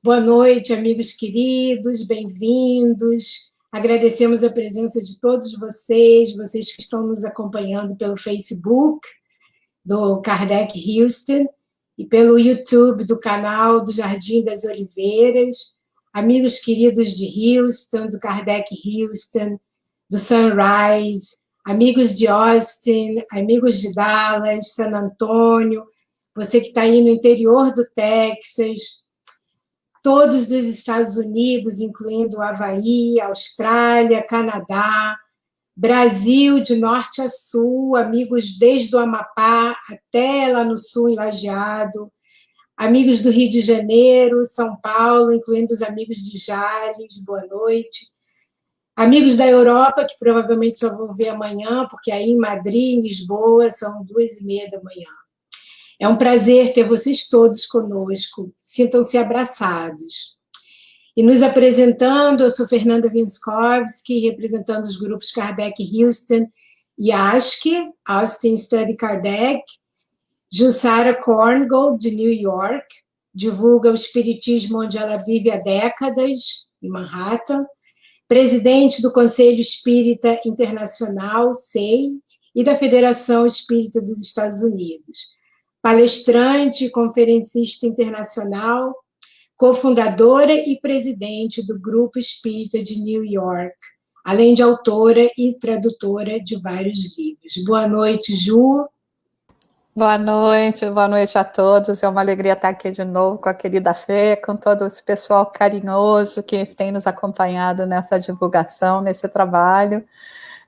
Boa noite, amigos queridos, bem-vindos. Agradecemos a presença de todos vocês, vocês que estão nos acompanhando pelo Facebook do Kardec Houston e pelo YouTube do canal do Jardim das Oliveiras, amigos queridos de Houston, do Kardec Houston, do Sunrise, amigos de Austin, amigos de Dallas, San Antônio, você que está aí no interior do Texas, todos dos Estados Unidos, incluindo Havaí, Austrália, Canadá, Brasil, de norte a sul, amigos desde o Amapá até lá no sul, em Lajeado, amigos do Rio de Janeiro, São Paulo, incluindo os amigos de Jales, boa noite. Amigos da Europa, que provavelmente só vou ver amanhã, porque aí em Madrid, em Lisboa, são 2h30 da manhã. É um prazer ter vocês todos conosco. Sintam-se abraçados. E nos apresentando, eu sou Fernanda Winskovski, representando os grupos Kardec Houston e ASC, Austin Study Kardec, Jussara Korngold, de New York, divulga o espiritismo onde ela vive há décadas, em Manhattan, presidente do Conselho Espírita Internacional, SEI, e da Federação Espírita dos Estados Unidos. Palestrante, conferencista internacional, cofundadora e presidente do Grupo Espírita de New York, além de autora e tradutora de vários livros. Boa noite, Ju. Boa noite a todos. É uma alegria estar aqui de novo com a querida Fê, com todo esse pessoal carinhoso que tem nos acompanhado nessa divulgação, nesse trabalho.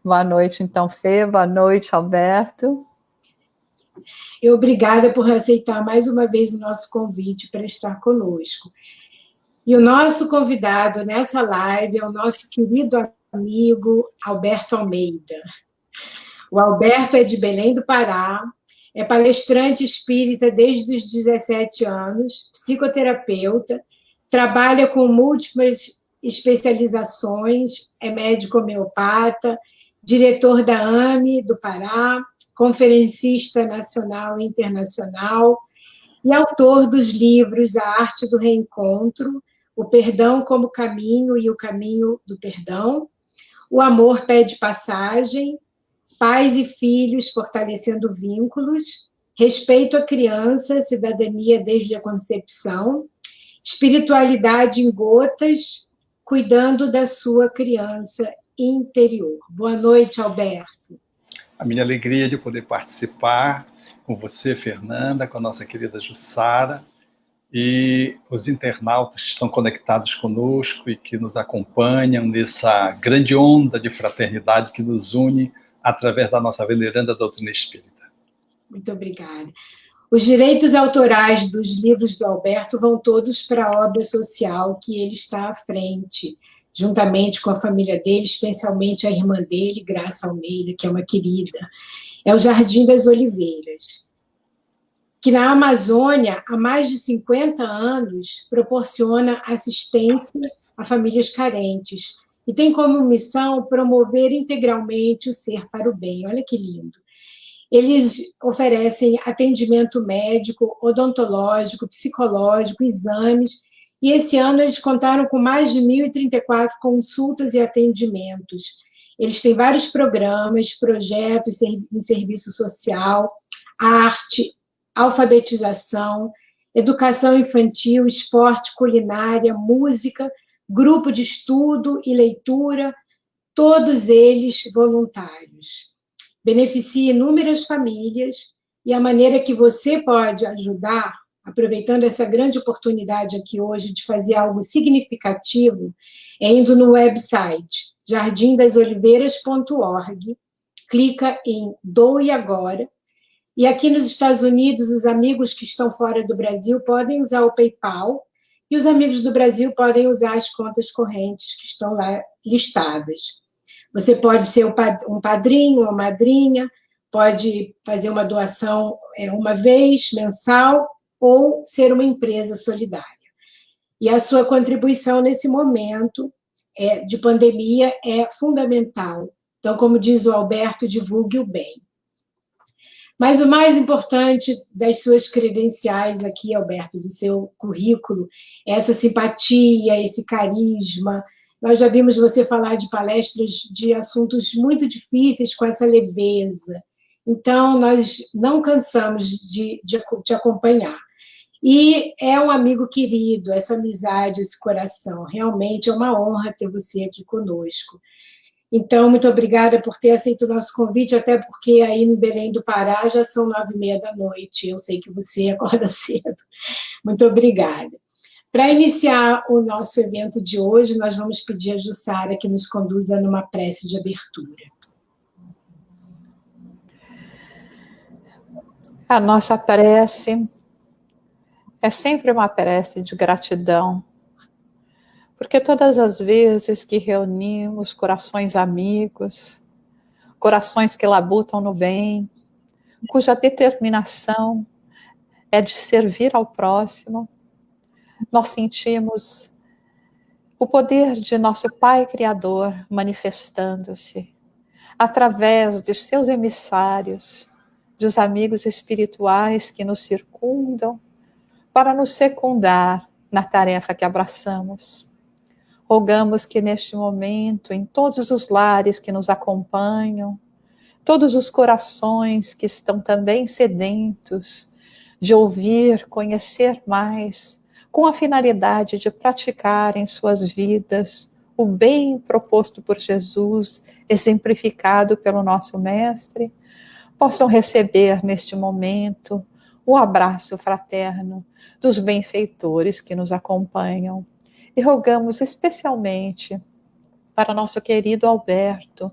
Boa noite, então, Fê. Boa noite, Alberto. E obrigada por aceitar mais uma vez o nosso convite para estar conosco. E o nosso convidado nessa live é o nosso querido amigo Alberto Almeida. O Alberto é de Belém do Pará, é palestrante espírita desde os 17 anos, psicoterapeuta, trabalha com múltiplas especializações, é médico homeopata, diretor da AME do Pará, conferencista nacional e internacional, e autor dos livros A Arte do Reencontro, O Perdão como Caminho e o Caminho do Perdão, O Amor Pede Passagem, Pais e Filhos Fortalecendo Vínculos, Respeito à Criança, Cidadania desde a Concepção, Espiritualidade em Gotas, Cuidando da Sua Criança Interior. Boa noite, Alberto. A minha alegria de poder participar com você, Fernanda, com a nossa querida Jussara, e os internautas que estão conectados conosco e que nos acompanham nessa grande onda de fraternidade que nos une através da nossa veneranda doutrina espírita. Muito obrigada. Os direitos autorais dos livros do Alberto vão todos para a obra social que ele está à frente, juntamente com a família dele, especialmente a irmã dele, Graça Almeida, que é uma querida. É o Jardim das Oliveiras, que na Amazônia, há mais de 50 anos, proporciona assistência a famílias carentes e tem como missão promover integralmente o ser para o bem. Olha que lindo. Eles oferecem atendimento médico, odontológico, psicológico, exames, e esse ano eles contaram com mais de 1.034 consultas e atendimentos. Eles têm vários programas, projetos em serviço social, arte, alfabetização, educação infantil, esporte, culinária, música, grupo de estudo e leitura, todos eles voluntários. Beneficia inúmeras famílias, e a maneira que você pode ajudar, aproveitando essa grande oportunidade aqui hoje de fazer algo significativo, é indo no website jardimdasoliveiras.org, clica em Doe Agora, e aqui nos Estados Unidos, os amigos que estão fora do Brasil podem usar o PayPal, e os amigos do Brasil podem usar as contas correntes que estão lá listadas. Você pode ser um padrinho, uma madrinha, pode fazer uma doação uma vez, mensal, ou ser uma empresa solidária. E a sua contribuição nesse momento de pandemia é fundamental. Então, como diz o Alberto, divulgue o bem. Mas o mais importante das suas credenciais aqui, Alberto, do seu currículo, é essa simpatia, esse carisma. Nós já vimos você falar de palestras de assuntos muito difíceis com essa leveza. Então, nós não cansamos de te acompanhar. E é um amigo querido, essa amizade, esse coração. Realmente é uma honra ter você aqui conosco. Então, muito obrigada por ter aceito o nosso convite, até porque aí no Belém do Pará já são 9h30 da noite. Eu sei que você acorda cedo. Muito obrigada. Para iniciar o nosso evento de hoje, nós vamos pedir a Jussara que nos conduza numa prece de abertura. A nossa prece é sempre uma prece de gratidão, porque todas as vezes que reunimos corações amigos, corações que labutam no bem, cuja determinação é de servir ao próximo, nós sentimos o poder de nosso Pai Criador manifestando-se através de seus emissários, dos amigos espirituais que nos circundam, para nos secundar na tarefa que abraçamos. Rogamos que neste momento, em todos os lares que nos acompanham, todos os corações que estão também sedentos de ouvir, conhecer mais, com a finalidade de praticar em suas vidas o bem proposto por Jesus, exemplificado pelo nosso Mestre, possam receber neste momento o abraço fraterno dos benfeitores que nos acompanham. E rogamos especialmente para nosso querido Alberto,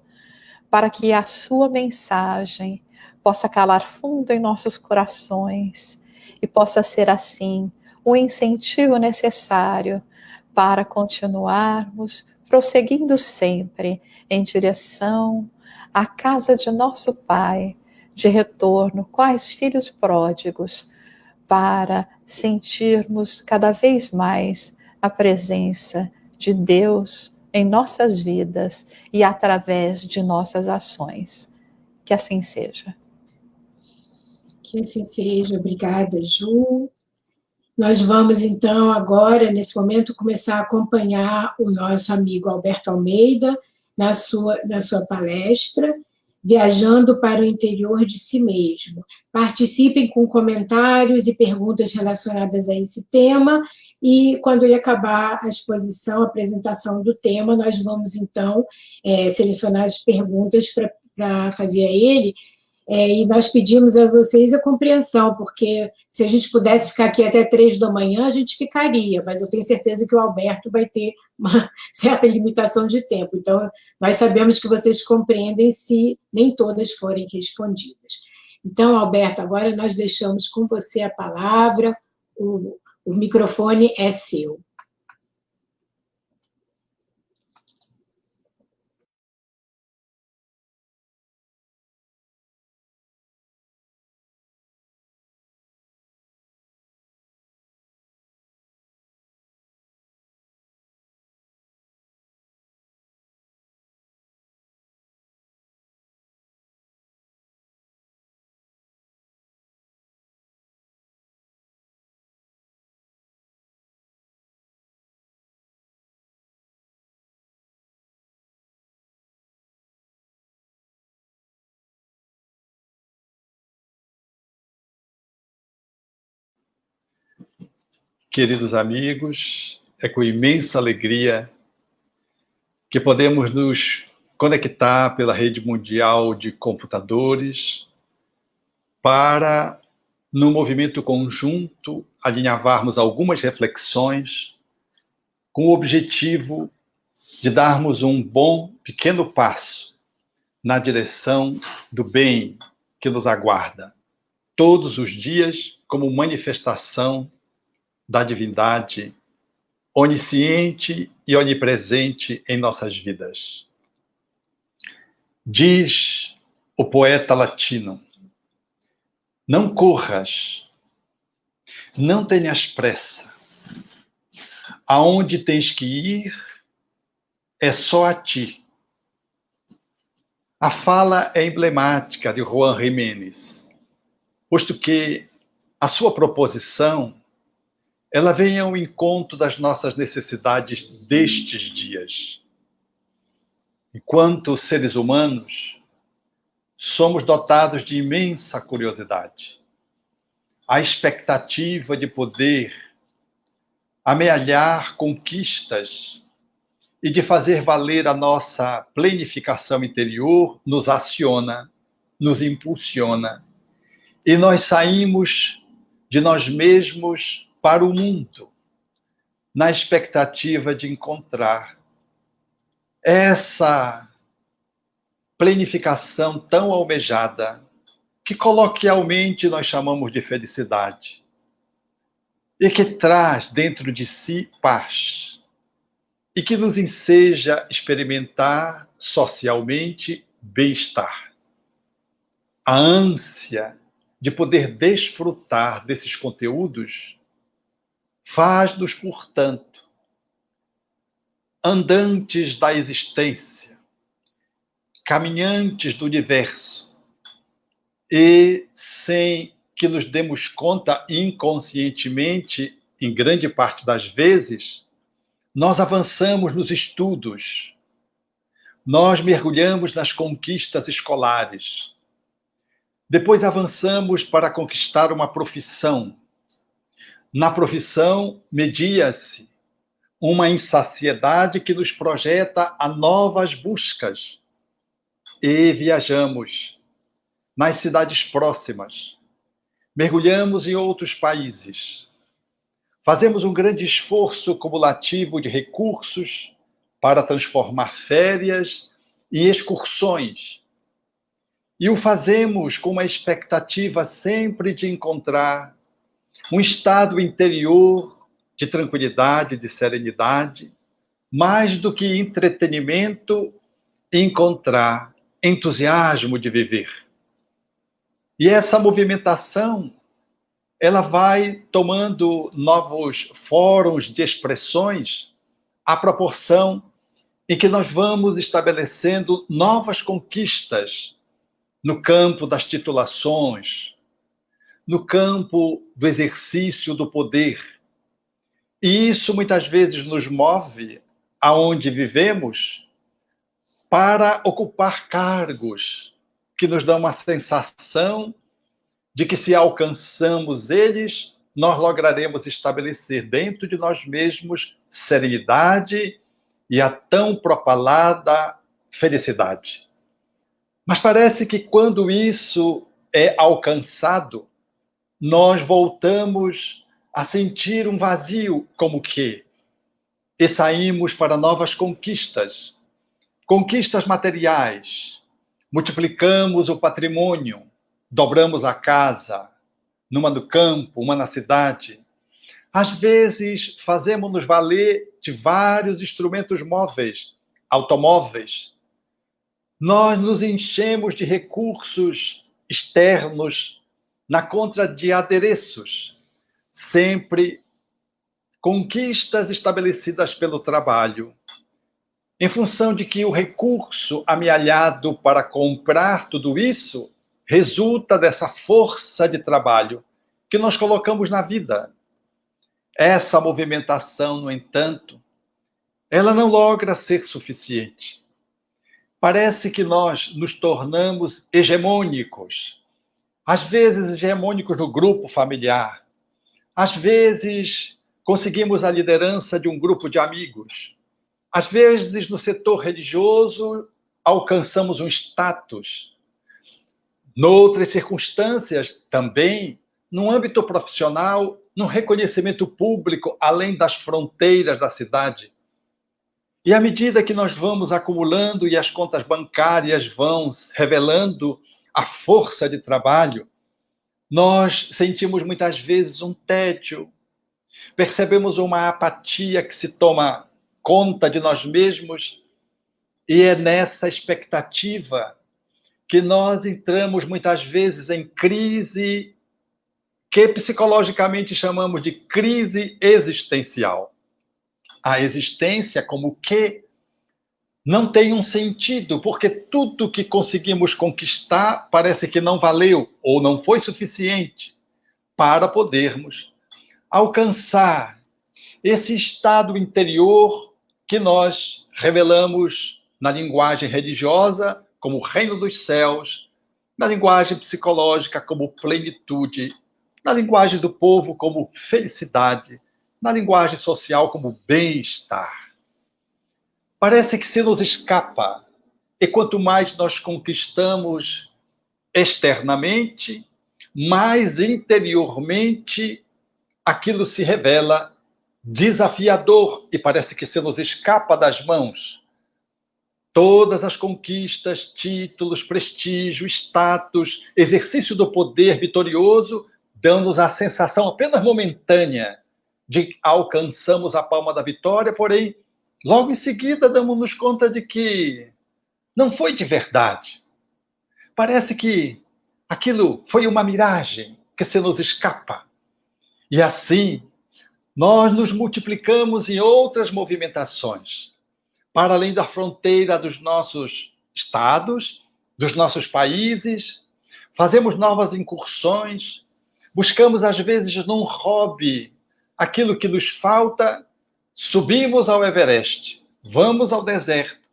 para que a sua mensagem possa calar fundo em nossos corações e possa ser assim o incentivo necessário para continuarmos prosseguindo sempre em direção à casa de nosso Pai, de retorno, quais filhos pródigos, para sentirmos cada vez mais a presença de Deus em nossas vidas e através de nossas ações. Que assim seja. Que assim seja. Obrigada, Ju. Nós vamos, então, agora, nesse momento, começar a acompanhar o nosso amigo Alberto Almeida na sua palestra, Viajando para o Interior de Si Mesmo. Participem com comentários e perguntas relacionadas a esse tema, e quando ele acabar a exposição, a apresentação do tema, nós vamos, então, selecionar as perguntas para fazer a ele. E nós pedimos a vocês a compreensão, porque se a gente pudesse ficar aqui até 3 da manhã, a gente ficaria, mas eu tenho certeza que o Alberto vai ter uma certa limitação de tempo. Então, nós sabemos que vocês compreendem se nem todas forem respondidas. Então, Alberto, agora nós deixamos com você a palavra, o microfone é seu. Queridos amigos, é com imensa alegria que podemos nos conectar pela rede mundial de computadores para, no movimento conjunto, alinhavarmos algumas reflexões com o objetivo de darmos um bom pequeno passo na direção do bem que nos aguarda todos os dias como manifestação da divindade onisciente e onipresente em nossas vidas. Diz o poeta latino: não corras, não tenhas pressa. Aonde tens que ir é só a ti. A fala é emblemática de Juan Jiménez. posto que a sua proposição ela vem ao encontro das nossas necessidades destes dias. Enquanto seres humanos, somos dotados de imensa curiosidade, a expectativa de poder amealhar conquistas e de fazer valer a nossa planificação interior nos aciona, nos impulsiona, e nós saímos de nós mesmos para o mundo, na expectativa de encontrar essa planificação tão almejada, que coloquialmente nós chamamos de felicidade, e que traz dentro de si paz, e que nos enseja experimentar socialmente bem-estar. A ânsia de poder desfrutar desses conteúdos faz-nos, portanto, andantes da existência, caminhantes do universo, e sem que nos demos conta inconscientemente, em grande parte das vezes, nós avançamos nos estudos, nós mergulhamos nas conquistas escolares, depois avançamos para conquistar uma profissão. Na profissão, media-se uma insaciedade que nos projeta a novas buscas. E viajamos nas cidades próximas, mergulhamos em outros países, fazemos um grande esforço cumulativo de recursos para transformar férias em excursões, e o fazemos com uma expectativa sempre de encontrar um estado interior de tranquilidade, de serenidade, mais do que entretenimento, encontrar entusiasmo de viver. E essa movimentação, ela vai tomando novos fóruns de expressões à proporção em que nós vamos estabelecendo novas conquistas no campo das titulações, no campo do exercício do poder. E isso muitas vezes nos move aonde vivemos para ocupar cargos que nos dão uma sensação de que, se alcançamos eles, nós lograremos estabelecer dentro de nós mesmos serenidade e a tão propalada felicidade. Mas parece que quando isso é alcançado, nós voltamos a sentir um vazio, como que, e saímos para novas conquistas, conquistas materiais, multiplicamos o patrimônio, dobramos a casa, numa no campo, uma na cidade. Às vezes, fazemos-nos valer de vários instrumentos móveis, automóveis. Nós nos enchemos de recursos externos na contra de adereços, sempre conquistas estabelecidas pelo trabalho, em função de que o recurso amealhado para comprar tudo isso resulta dessa força de trabalho que nós colocamos na vida. Essa movimentação, no entanto, ela não logra ser suficiente. Parece que nós nos tornamos hegemônicos, às vezes hegemônicos no grupo familiar, às vezes conseguimos a liderança de um grupo de amigos, às vezes no setor religioso alcançamos um status, noutras circunstâncias também, no âmbito profissional, no reconhecimento público além das fronteiras da cidade. E à medida que nós vamos acumulando e as contas bancárias vão revelando a força de trabalho, nós sentimos muitas vezes um tédio, percebemos uma apatia que se toma conta de nós mesmos, e é nessa expectativa que nós entramos muitas vezes em crise que psicologicamente chamamos de crise existencial. A existência como que não tem um sentido, porque tudo que conseguimos conquistar parece que não valeu ou não foi suficiente para podermos alcançar esse estado interior que nós revelamos na linguagem religiosa como o reino dos céus, na linguagem psicológica como plenitude, na linguagem do povo como felicidade, na linguagem social como bem-estar. Parece que se nos escapa, e quanto mais nós conquistamos externamente, mais interiormente aquilo se revela desafiador e parece que se nos escapa das mãos. Todas as conquistas, títulos, prestígio, status, exercício do poder vitorioso dão-nos a sensação apenas momentânea de que alcançamos a palma da vitória, porém, logo em seguida damos-nos conta de que não foi de verdade. Parece que aquilo foi uma miragem que se nos escapa. E assim, nós nos multiplicamos em outras movimentações, para além da fronteira dos nossos estados, dos nossos países, fazemos novas incursões, buscamos às vezes num hobby aquilo que nos falta, subimos ao Everest, vamos ao deserto,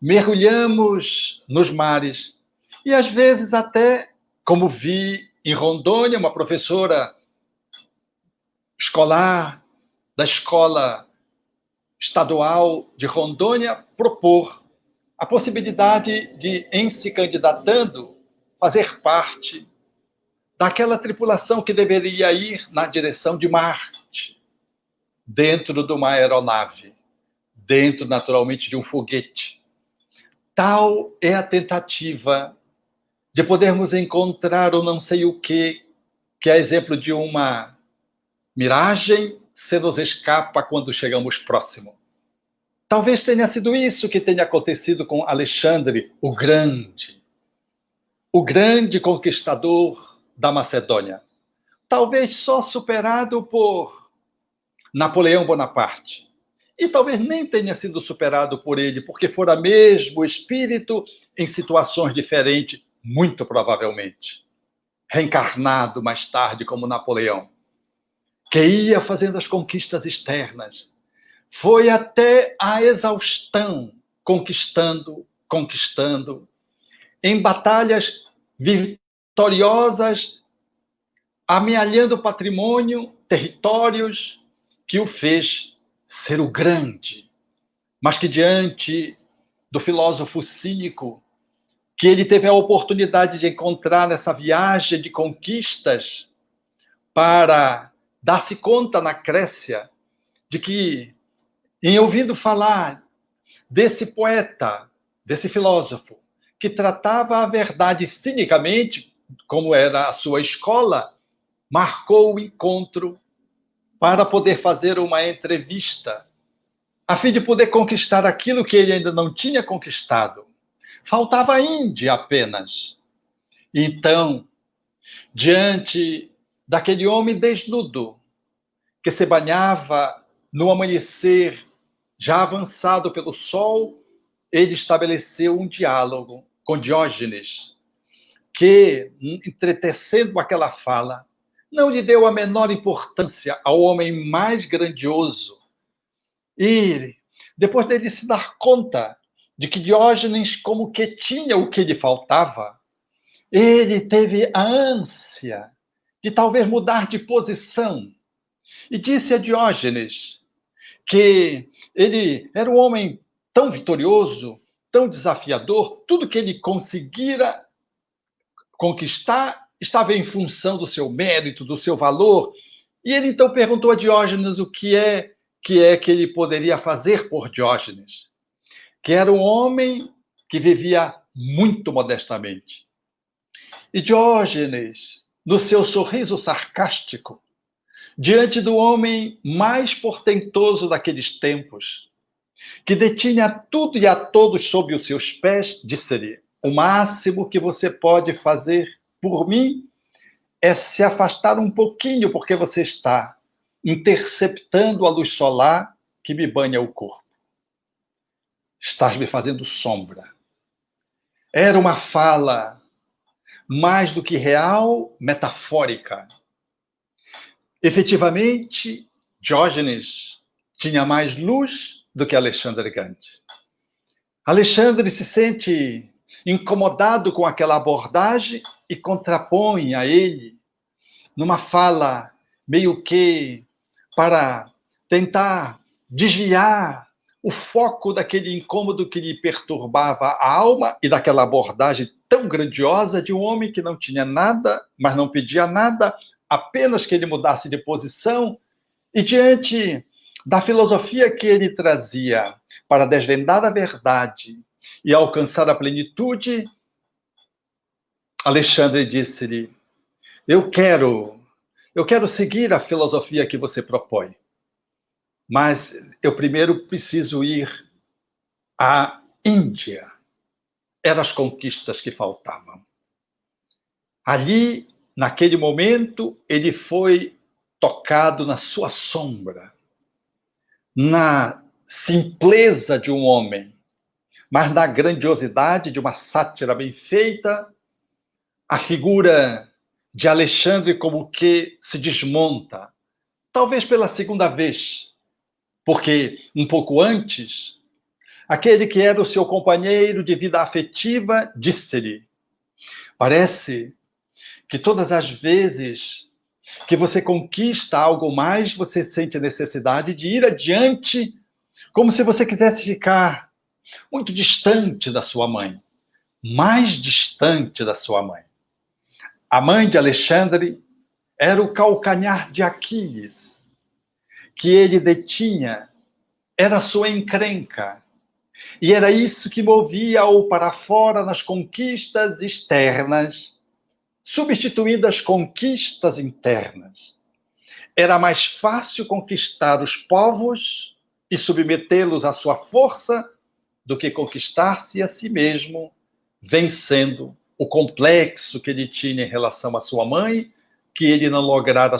mergulhamos nos mares e às vezes até, como vi em Rondônia, uma professora escolar da escola estadual de Rondônia propor a possibilidade de, em se candidatando, fazer parte daquela tripulação que deveria ir na direção de Marte, dentro de uma aeronave, dentro, naturalmente, de um foguete. Tal é a tentativa de podermos encontrar o não sei o que é exemplo de uma miragem, se nos escapa quando chegamos próximo. Talvez tenha sido isso que tenha acontecido com Alexandre o grande conquistador da Macedônia. Talvez só superado por Napoleão Bonaparte. E talvez nem tenha sido superado por ele, porque fora mesmo espírito em situações diferentes, muito provavelmente. Reencarnado mais tarde como Napoleão, que ia fazendo as conquistas externas. Foi até a exaustão, conquistando, em batalhas vitoriosas, amealhando patrimônio, territórios, que o fez ser o grande, mas que diante do filósofo cínico, que ele teve a oportunidade de encontrar nessa viagem de conquistas para dar-se conta na Grécia de que, em ouvindo falar desse poeta, desse filósofo, que tratava a verdade cinicamente, como era a sua escola, marcou o encontro para poder fazer uma entrevista, a fim de poder conquistar aquilo que ele ainda não tinha conquistado. Faltava a Índia apenas. Então, diante daquele homem desnudo, que se banhava no amanhecer, já avançado pelo sol, ele estabeleceu um diálogo com Diógenes, que, entretecendo aquela fala, não lhe deu a menor importância ao homem mais grandioso. E, depois dele se dar conta de que Diógenes como que tinha o que lhe faltava, ele teve a ânsia de talvez mudar de posição e disse a Diógenes que ele era um homem tão vitorioso, tão desafiador, tudo que ele conseguira conquistar estava em função do seu mérito, do seu valor. E ele então perguntou a Diógenes o que ele poderia fazer por Diógenes, que era um homem que vivia muito modestamente. E Diógenes, no seu sorriso sarcástico, diante do homem mais portentoso daqueles tempos, que detinha tudo e a todos sob os seus pés, disse-lhe: o máximo que você pode fazer por mim é se afastar um pouquinho, porque você está interceptando a luz solar que me banha o corpo. estás me fazendo sombra. Era uma fala mais do que real, metafórica. Efetivamente, Diógenes tinha mais luz do que Alexandre Grande. Alexandre se sente incomodado com aquela abordagem e contrapõe a ele, numa fala meio que para tentar desviar o foco daquele incômodo que lhe perturbava a alma e daquela abordagem tão grandiosa de um homem que não tinha nada, mas não pedia nada, apenas que ele mudasse de posição, e diante da filosofia que ele trazia para desvendar a verdade e alcançar a plenitude, Alexandre disse-lhe: eu quero seguir a filosofia que você propõe, mas eu primeiro preciso ir à Índia. Eram as conquistas que faltavam. Ali, naquele momento, ele foi tocado na sua sombra, na simpleza de um homem, mas na grandiosidade de uma sátira bem feita, a figura de Alexandre como que se desmonta, talvez pela segunda vez, porque um pouco antes, aquele que era o seu companheiro de vida afetiva disse-lhe: parece que todas as vezes que você conquista algo mais, você sente a necessidade de ir adiante, como se você quisesse ficar muito distante da sua mãe, mais distante da sua mãe. A mãe de Alexandre era o calcanhar de Aquiles, que ele detinha, era a sua encrenca, e era isso que movia-o para fora nas conquistas externas, substituindo as conquistas internas. Era mais fácil conquistar os povos e submetê-los à sua força do que conquistar-se a si mesmo, vencendo o complexo que ele tinha em relação à sua mãe, que ele não lograra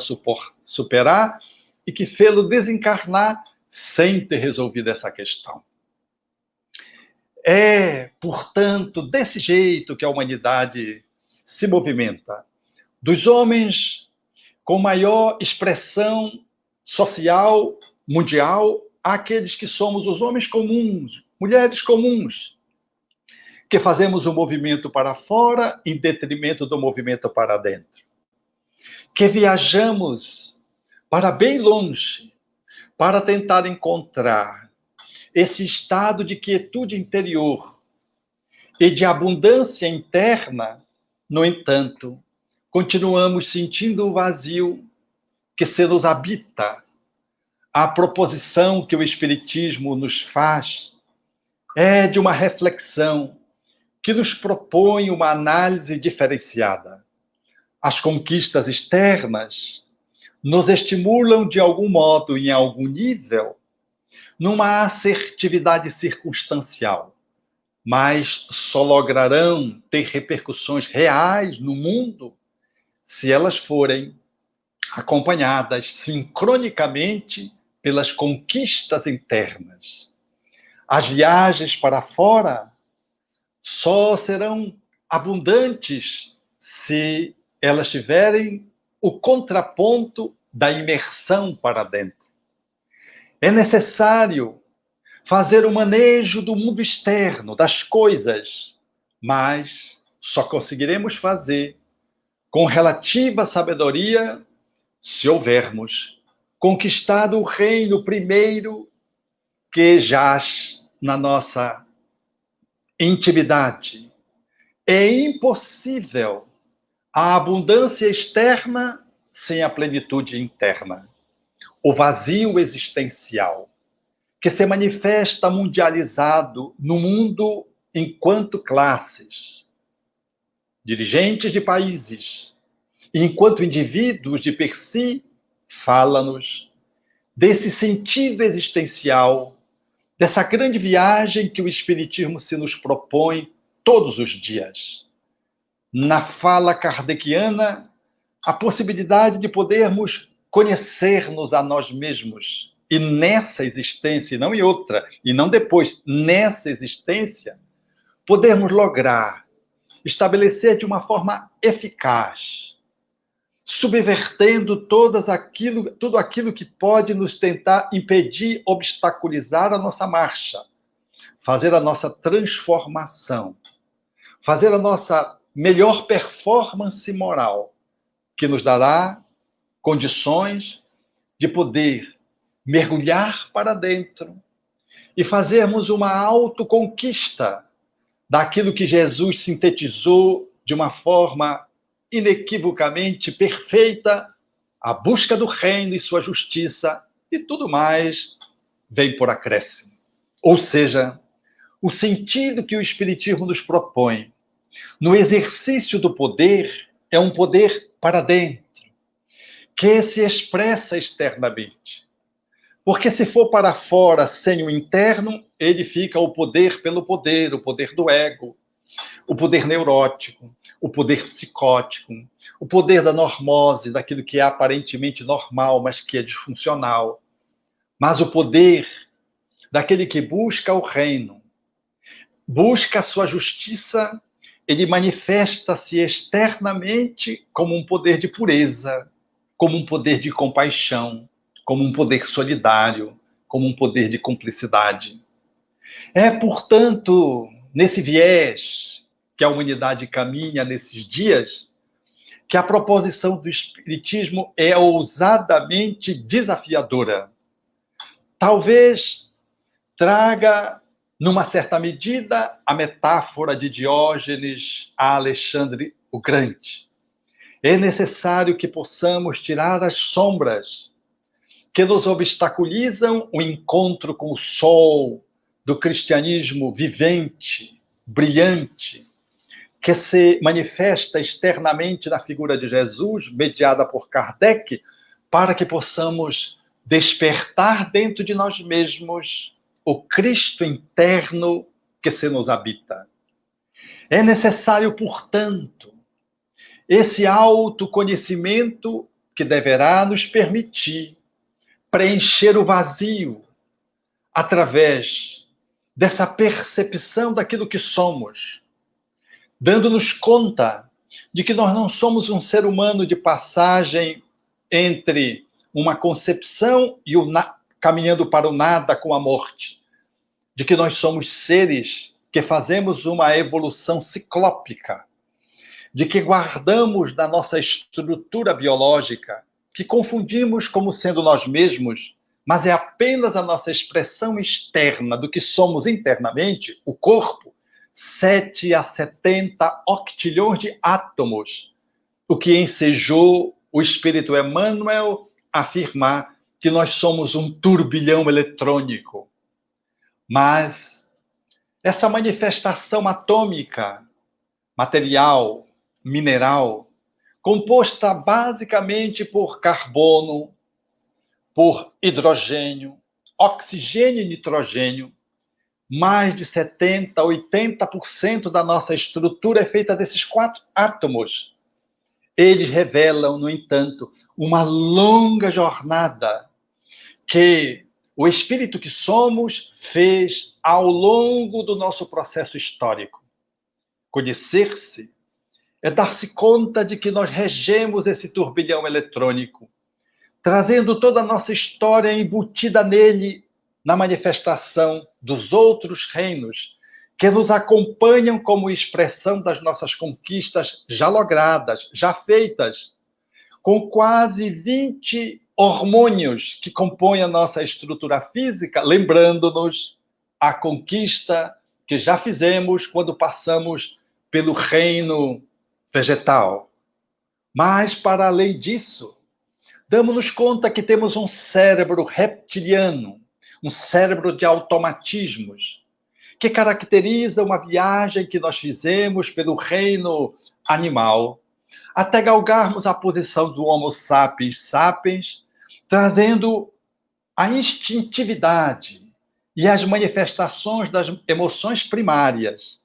superar e que fê-lo desencarnar sem ter resolvido essa questão. É, portanto, desse jeito que a humanidade se movimenta. Dos homens com maior expressão social, mundial, àqueles que somos os homens comuns, mulheres comuns, que fazemos o movimento para fora em detrimento do movimento para dentro. Que viajamos para bem longe para tentar encontrar esse estado de quietude interior e de abundância interna. No entanto, continuamos sentindo o vazio que se nos habita. A proposição que o Espiritismo nos faz é de uma reflexão que nos propõe uma análise diferenciada. As conquistas externas nos estimulam de algum modo, em algum nível, numa assertividade circunstancial, mas só lograrão ter repercussões reais no mundo se elas forem acompanhadas sincronicamente pelas conquistas internas. As viagens para fora só serão abundantes se elas tiverem o contraponto da imersão para dentro. É necessário fazer o manejo do mundo externo, das coisas, mas só conseguiremos fazer com relativa sabedoria se houvermos conquistado o reino primeiro que jaz na nossa intimidade. É impossível a abundância externa sem a plenitude interna. O vazio existencial, que se manifesta mundializado no mundo enquanto classes, dirigentes de países, enquanto indivíduos de per si, fala-nos desse sentido existencial, dessa grande viagem que o Espiritismo se nos propõe todos os dias. Na fala kardeciana, a possibilidade de podermos conhecer-nos a nós mesmos e nessa existência, e não em outra, e não depois, nessa existência, podermos lograr estabelecer de uma forma eficaz, subvertendo tudo aquilo que pode nos tentar impedir, obstaculizar a nossa marcha, fazer a nossa transformação, fazer a nossa melhor performance moral, que nos dará condições de poder mergulhar para dentro e fazermos uma autoconquista daquilo que Jesus sintetizou de uma forma inequivocamente perfeita, a busca do reino e sua justiça, e tudo mais vem por acréscimo. Ou seja, o sentido que o Espiritismo nos propõe no exercício do poder é um poder para dentro, que se expressa externamente. Porque se for para fora sem o interno, ele fica o poder pelo poder, o poder do ego, o poder neurótico, o poder psicótico, o poder da normose, daquilo que é aparentemente normal, mas que é disfuncional. Mas o poder daquele que busca o reino, busca a sua justiça, ele manifesta-se externamente como um poder de pureza, como um poder de compaixão, como um poder solidário, como um poder de cumplicidade. É, portanto, nesse viés que a humanidade caminha nesses dias, que a proposição do Espiritismo é ousadamente desafiadora. Talvez traga, numa certa medida, a metáfora de Diógenes a Alexandre o Grande. É necessário que possamos tirar as sombras que nos obstaculizam o encontro com o sol do cristianismo vivente, brilhante, que se manifesta externamente na figura de Jesus, mediada por Kardec, para que possamos despertar dentro de nós mesmos o Cristo interno que se nos habita. É necessário, portanto, esse autoconhecimento que deverá nos permitir preencher o vazio através dessa percepção daquilo que somos, dando-nos conta de que nós não somos um ser humano de passagem entre uma concepção e caminhando para o nada com a morte, de que nós somos seres que fazemos uma evolução ciclópica, de que guardamos da nossa estrutura biológica, que confundimos como sendo nós mesmos, mas é apenas a nossa expressão externa do que somos internamente, o corpo, 7 a 70 octilhões de átomos, o que ensejou o Espírito Emmanuel afirmar que nós somos um turbilhão eletrônico. Mas essa manifestação atômica, material, mineral, composta basicamente por carbono, por hidrogênio, oxigênio e nitrogênio, mais de 70%, 80% da nossa estrutura é feita desses 4 átomos. Eles revelam, no entanto, uma longa jornada que o espírito que somos fez ao longo do nosso processo histórico. Conhecer-se é dar-se conta de que nós regemos esse turbilhão eletrônico, trazendo toda a nossa história embutida nele, na manifestação dos outros reinos, que nos acompanham como expressão das nossas conquistas já logradas, já feitas, com quase 20 hormônios que compõem a nossa estrutura física, lembrando-nos a conquista que já fizemos quando passamos pelo reino vegetal. Mas, para além disso, damos-nos conta que temos um cérebro reptiliano, um cérebro de automatismos, que caracteriza uma viagem que nós fizemos pelo reino animal, até galgarmos a posição do Homo sapiens sapiens, trazendo a instintividade e as manifestações das emoções primárias,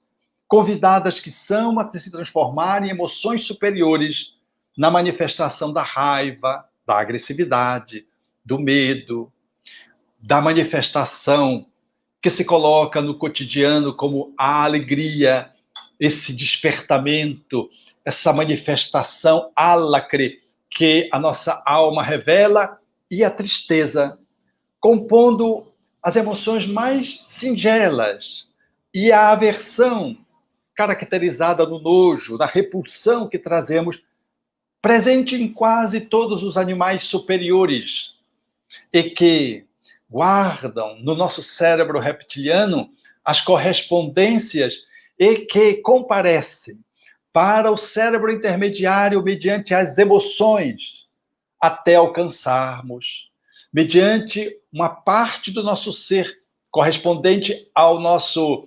convidadas que são a se transformar em emoções superiores na manifestação da raiva, da agressividade, do medo, da manifestação que se coloca no cotidiano como a alegria, esse despertamento, essa manifestação álacre que a nossa alma revela, e a tristeza, compondo as emoções mais singelas, e a aversão, caracterizada no nojo, na repulsão que trazemos, presente em quase todos os animais superiores, e que guardam no nosso cérebro reptiliano as correspondências e que comparecem para o cérebro intermediário mediante as emoções, até alcançarmos, mediante uma parte do nosso ser correspondente ao nosso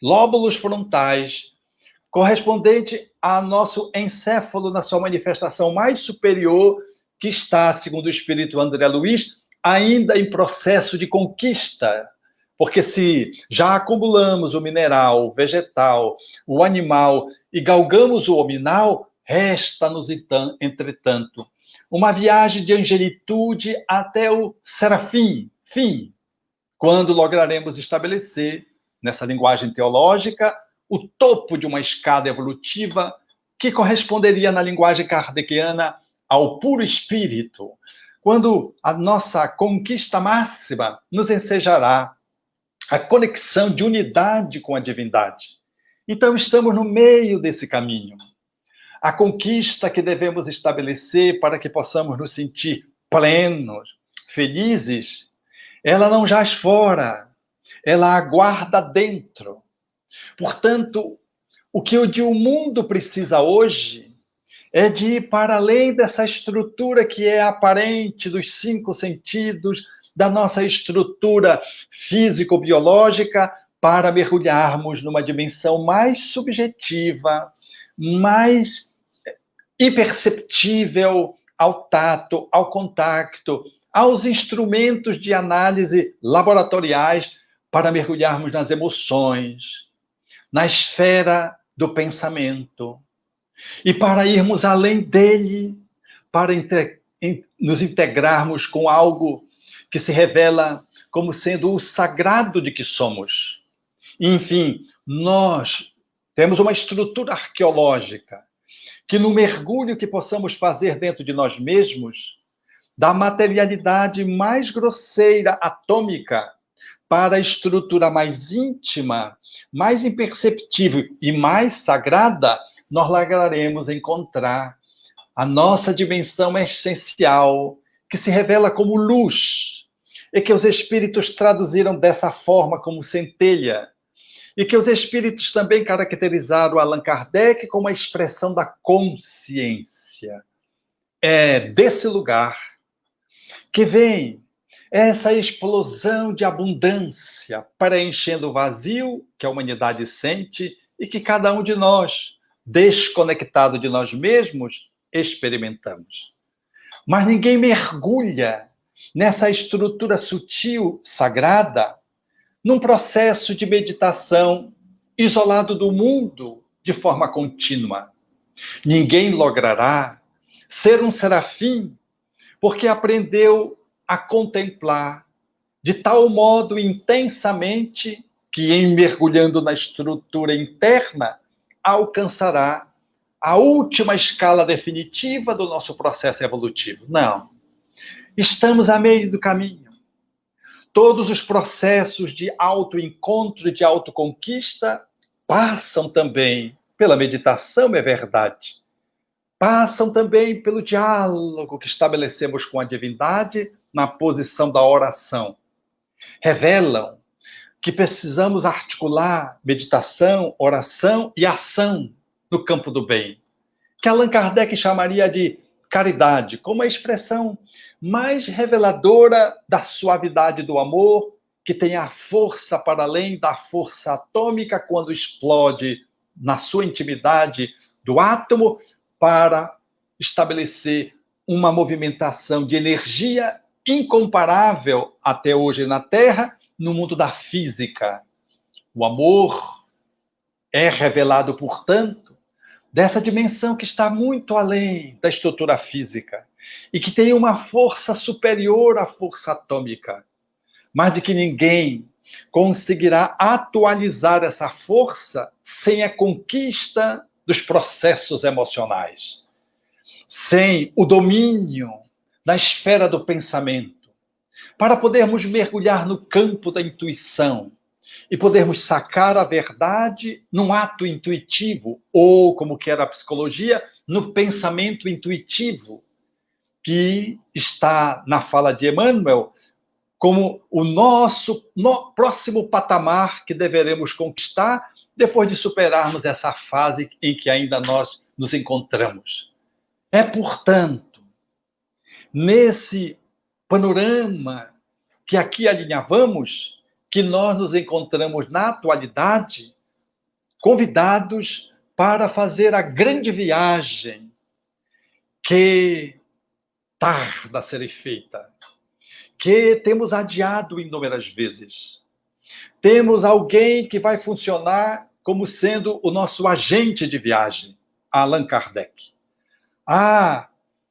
lóbulos frontais, correspondente ao nosso encéfalo na sua manifestação mais superior, que está, segundo o espírito André Luiz, ainda em processo de conquista. Porque se já acumulamos o mineral, o vegetal, o animal e galgamos o hominal, resta-nos, entretanto, uma viagem de angelitude até o serafim, fim, quando lograremos estabelecer, nessa linguagem teológica, o topo de uma escada evolutiva que corresponderia na linguagem kardeciana ao puro espírito, quando a nossa conquista máxima nos ensejará a conexão de unidade com a divindade. Então, estamos no meio desse caminho. A conquista que devemos estabelecer para que possamos nos sentir plenos, felizes, ela não jaz fora, ela aguarda dentro. Portanto, o que o mundo precisa hoje é de ir para além dessa estrutura que é aparente dos 5 sentidos, da nossa estrutura físico-biológica, para mergulharmos numa dimensão mais subjetiva, mais imperceptível ao tato, ao contato, aos instrumentos de análise laboratoriais, para mergulharmos nas emoções, na esfera do pensamento, e para irmos além dele, para nos integrarmos com algo que se revela como sendo o sagrado de que somos. Enfim, nós temos uma estrutura arqueológica que, no mergulho que possamos fazer dentro de nós mesmos, da materialidade mais grosseira, atômica, para a estrutura mais íntima, mais imperceptível e mais sagrada, nós lograremos encontrar a nossa dimensão essencial, que se revela como luz, e que os espíritos traduziram dessa forma como centelha, e que os espíritos também caracterizaram Allan Kardec como a expressão da consciência. É desse lugar que vem essa explosão de abundância, preenchendo o vazio que a humanidade sente e que cada um de nós, desconectado de nós mesmos, experimentamos. Mas ninguém mergulha nessa estrutura sutil, sagrada, num processo de meditação isolado do mundo de forma contínua. Ninguém logrará ser um serafim porque aprendeu a contemplar de tal modo intensamente que, em mergulhando na estrutura interna, alcançará a última escala definitiva do nosso processo evolutivo. Não. Estamos a meio do caminho. Todos os processos de autoencontro e de autoconquista passam também pela meditação, é verdade. Passam também pelo diálogo que estabelecemos com a divindade na posição da oração. Revelam que precisamos articular meditação, oração e ação no campo do bem, que Allan Kardec chamaria de caridade, como a expressão mais reveladora da suavidade do amor, que tem a força para além da força atômica quando explode na sua intimidade do átomo para estabelecer uma movimentação de energia incomparável até hoje na Terra, no mundo da física. O amor é revelado, portanto, dessa dimensão que está muito além da estrutura física e que tem uma força superior à força atômica. mas de que ninguém conseguirá atualizar essa força sem a conquista dos processos emocionais, sem o domínio da esfera do pensamento, para podermos mergulhar no campo da intuição e podermos sacar a verdade num ato intuitivo, ou, como que era a psicologia, no pensamento intuitivo, que está na fala de Emmanuel como o nosso próximo patamar que deveremos conquistar depois de superarmos essa fase em que ainda nós nos encontramos. É, portanto, nesse panorama que aqui alinhavamos, que nós nos encontramos na atualidade, convidados para fazer a grande viagem que tarda a ser feita, que temos adiado inúmeras vezes. Temos alguém que vai funcionar como sendo o nosso agente de viagem, Allan Kardec. Há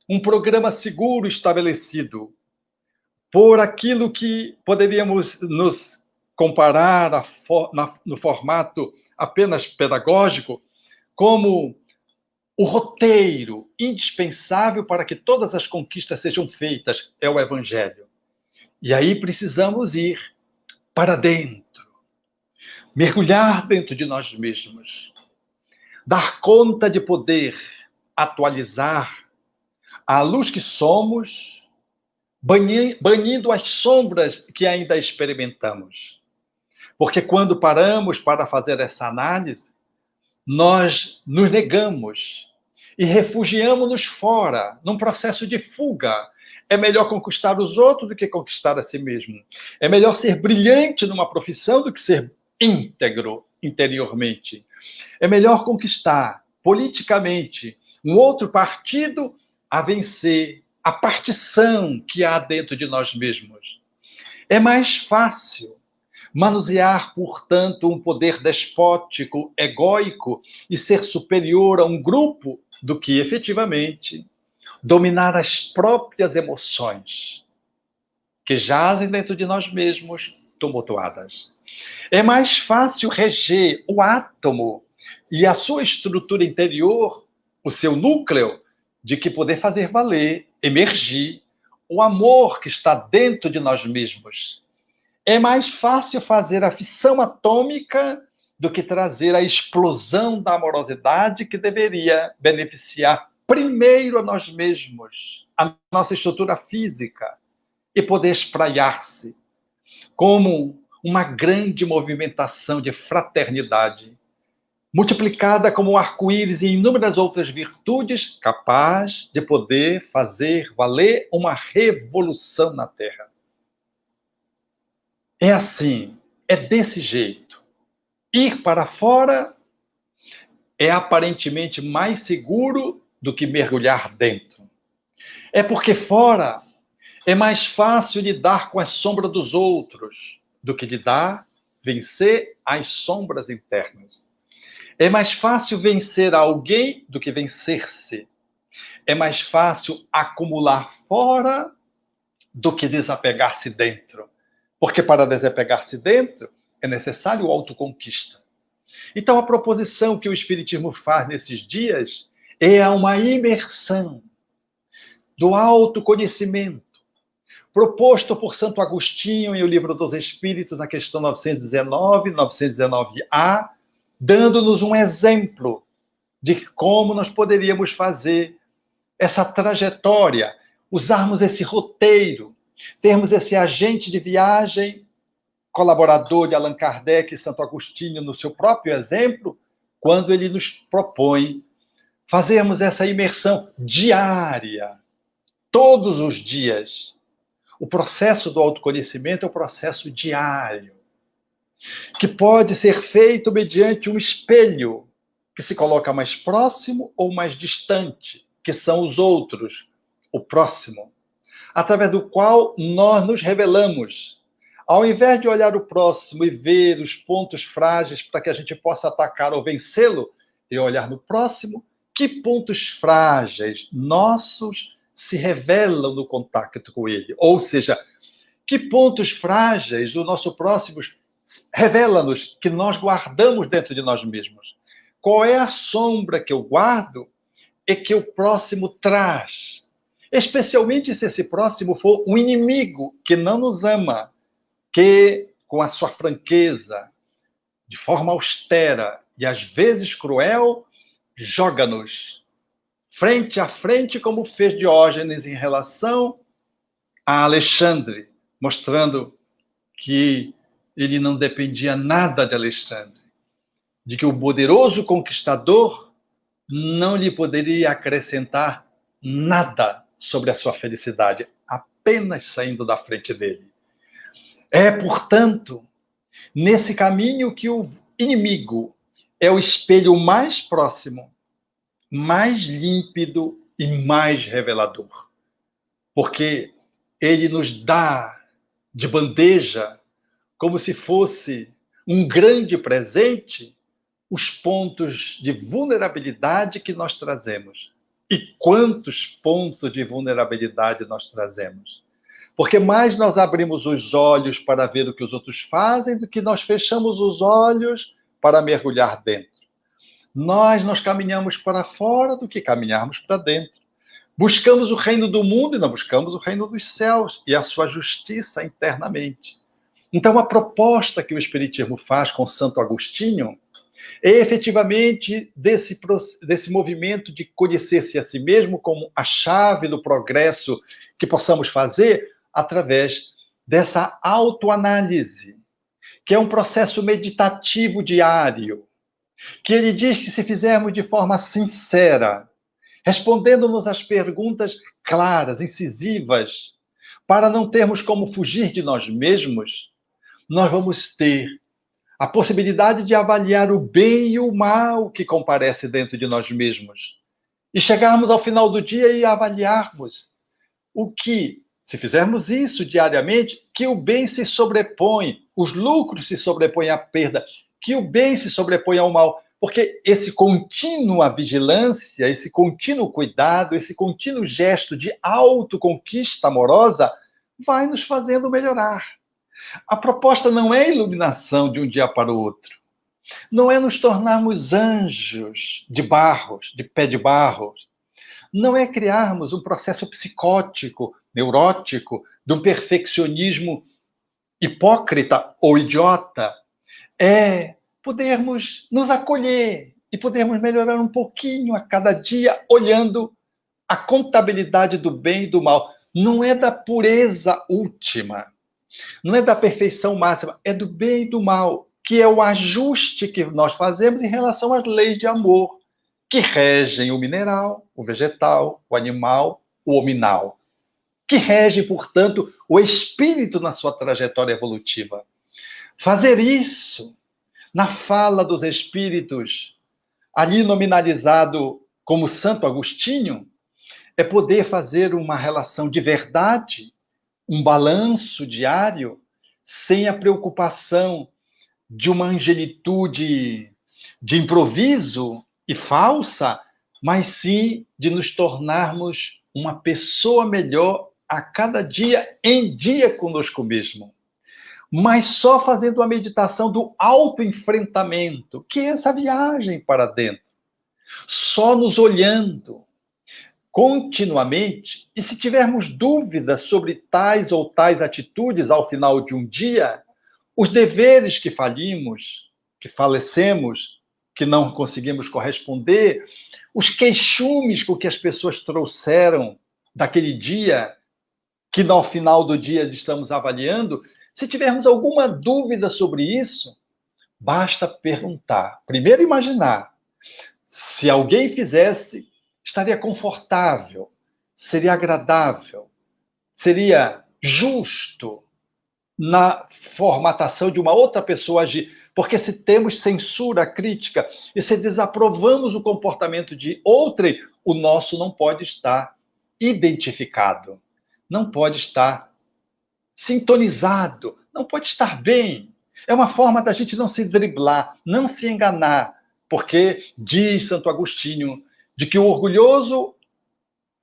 um programa seguro estabelecido por aquilo que poderíamos nos comparar no formato apenas pedagógico como o roteiro indispensável para que todas as conquistas sejam feitas, é o Evangelho. E aí precisamos ir para dentro, mergulhar dentro de nós mesmos, dar conta de poder atualizar a luz que somos, banindo as sombras que ainda experimentamos. Porque quando paramos para fazer essa análise, nós nos negamos e refugiamos-nos fora, num processo de fuga. É melhor conquistar os outros do que conquistar a si mesmo. É melhor ser brilhante numa profissão do que ser íntegro interiormente. É melhor conquistar politicamente um outro partido a vencer a partição que há dentro de nós mesmos. É mais fácil manusear, portanto, um poder despótico, egóico e ser superior a um grupo do que, efetivamente, dominar as próprias emoções que jazem dentro de nós mesmos, tumultuadas. É mais fácil reger o átomo e a sua estrutura interior, o seu núcleo, de que poder fazer valer, emergir, o amor que está dentro de nós mesmos. É mais fácil fazer a fissão atômica do que trazer a explosão da amorosidade que deveria beneficiar primeiro a nós mesmos, a nossa estrutura física, e poder espraiar-se como uma grande movimentação de fraternidade, multiplicada como um arco-íris e inúmeras outras virtudes, capaz de poder fazer valer uma revolução na Terra. É assim, é desse jeito. Ir para fora é aparentemente mais seguro do que mergulhar dentro. É porque fora é mais fácil lidar com a sombra dos outros do que lidar, vencer as sombras internas. É mais fácil vencer alguém do que vencer-se. É mais fácil acumular fora do que desapegar-se dentro. Porque para desapegar-se dentro é necessário autoconquista. Então a proposição que o Espiritismo faz nesses dias é uma imersão do autoconhecimento, proposto por Santo Agostinho em O Livro dos Espíritos, na questão 919, 919A, dando-nos um exemplo de como nós poderíamos fazer essa trajetória, usarmos esse roteiro, termos esse agente de viagem, colaborador de Allan Kardec e Santo Agostinho, no seu próprio exemplo, quando ele nos propõe fazermos essa imersão diária, todos os dias. O processo do autoconhecimento é um processo diário, que pode ser feito mediante um espelho que se coloca mais próximo ou mais distante, que são os outros, o próximo, através do qual nós nos revelamos. Ao invés de olhar o próximo e ver os pontos frágeis para que a gente possa atacar ou vencê-lo, e olhar no próximo, que pontos frágeis nossos se revelam no contato com ele. Ou seja, Que pontos frágeis do nosso próximo revela-nos que nós guardamos dentro de nós mesmos? Qual é a sombra que eu guardo e que o próximo traz? Especialmente se esse próximo for um inimigo que não nos ama, que, com a sua franqueza, de forma austera e às vezes cruel, joga-nos frente a frente, como fez Diógenes em relação a Alexandre, mostrando que ele não dependia nada de Alexandre, de que o poderoso conquistador não lhe poderia acrescentar nada sobre a sua felicidade, apenas saindo da frente dele. É, portanto, nesse caminho que o inimigo é o espelho mais próximo, mais límpido e mais revelador. Porque ele nos dá de bandeja, como se fosse um grande presente, os pontos de vulnerabilidade que nós trazemos. E quantos pontos de vulnerabilidade nós trazemos? Porque mais nós abrimos os olhos para ver o que os outros fazem do que nós fechamos os olhos para mergulhar dentro. Nós caminhamos para fora do que caminharmos para dentro. Buscamos o reino do mundo e não buscamos o reino dos céus e a sua justiça internamente. Então, a proposta que o Espiritismo faz com Santo Agostinho é efetivamente desse movimento de conhecer-se a si mesmo como a chave do progresso que possamos fazer através dessa autoanálise, que é um processo meditativo diário, que ele diz que se fizermos de forma sincera, respondendo-nos as perguntas claras, incisivas, para não termos como fugir de nós mesmos, nós vamos ter a possibilidade de avaliar o bem e o mal que comparece dentro de nós mesmos. E chegarmos ao final do dia e avaliarmos o que, se fizermos isso diariamente, que o bem se sobrepõe, os lucros se sobrepõem à perda, que o bem se sobrepõe ao mal. Porque esse contínua vigilância, esse contínuo cuidado, esse contínuo gesto de autoconquista amorosa vai nos fazendo melhorar. A proposta não é iluminação de um dia para o outro. Não é nos tornarmos anjos de barros, de pé de barro. Não é criarmos um processo psicótico, neurótico, de um perfeccionismo hipócrita ou idiota. É podermos nos acolher e podermos melhorar um pouquinho a cada dia, olhando a contabilidade do bem e do mal. Não é da pureza última, não é da perfeição máxima, é do bem e do mal, que é o ajuste que nós fazemos em relação às leis de amor, que regem o mineral, o vegetal, o animal, o hominal, que regem, portanto, o espírito na sua trajetória evolutiva. Fazer isso na fala dos espíritos, ali nominalizado como Santo Agostinho, é poder fazer uma relação de verdade, um balanço diário, sem a preocupação de uma angelitude de improviso e falsa, mas sim de nos tornarmos uma pessoa melhor a cada dia, em dia conosco mesmo. Mas só fazendo a meditação do autoenfrentamento, que é essa viagem para dentro. Só nos olhando continuamente, e se tivermos dúvidas sobre tais ou tais atitudes ao final de um dia, os deveres que falimos, que falecemos, que não conseguimos corresponder, os queixumes com que as pessoas trouxeram daquele dia, que no final do dia estamos avaliando, se tivermos alguma dúvida sobre isso, basta perguntar. Primeiro imaginar, se alguém fizesse, estaria confortável, seria agradável, seria justo na formatação de uma outra pessoa agir. Porque se temos censura crítica e se desaprovamos o comportamento de outrem, o nosso não pode estar identificado, não pode estar sintonizado, não pode estar bem. É uma forma da gente não se driblar, não se enganar, porque diz Santo Agostinho de que o orgulhoso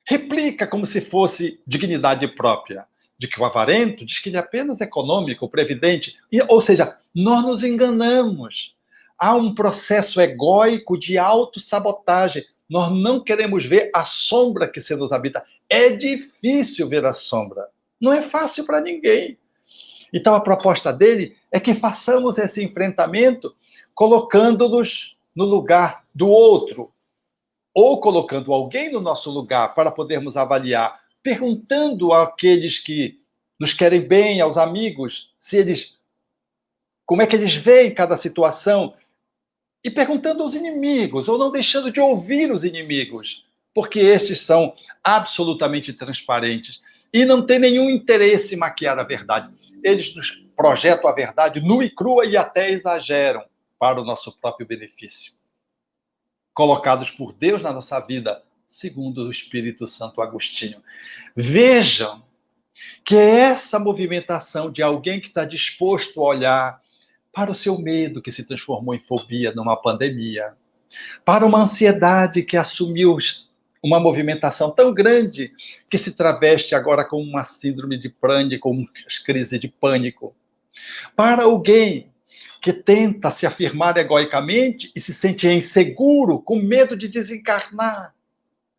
replica como se fosse dignidade própria, de que o avarento diz que ele é apenas econômico, previdente. Ou seja, nós nos enganamos. Há um processo egóico de autossabotagem. Nós não queremos ver a sombra que se nos habita. É difícil ver a sombra. Não é fácil para ninguém. Então, a proposta dele é que façamos esse enfrentamento colocando-nos no lugar do outro, ou colocando alguém no nosso lugar para podermos avaliar, perguntando àqueles que nos querem bem, aos amigos, como é que eles veem cada situação, e perguntando aos inimigos, ou não deixando de ouvir os inimigos, porque estes são absolutamente transparentes e não têm nenhum interesse em maquiar a verdade. Eles nos projetam a verdade nua e crua e até exageram para o nosso próprio benefício. Colocados por Deus na nossa vida, segundo o Espírito Santo Agostinho. Vejam que é essa movimentação de alguém que está disposto a olhar para o seu medo, que se transformou em fobia numa pandemia, para uma ansiedade que assumiu uma movimentação tão grande que se traveste agora como uma síndrome de pânico, como as crises de pânico, para alguém que tenta se afirmar egoicamente e se sente inseguro, com medo de desencarnar,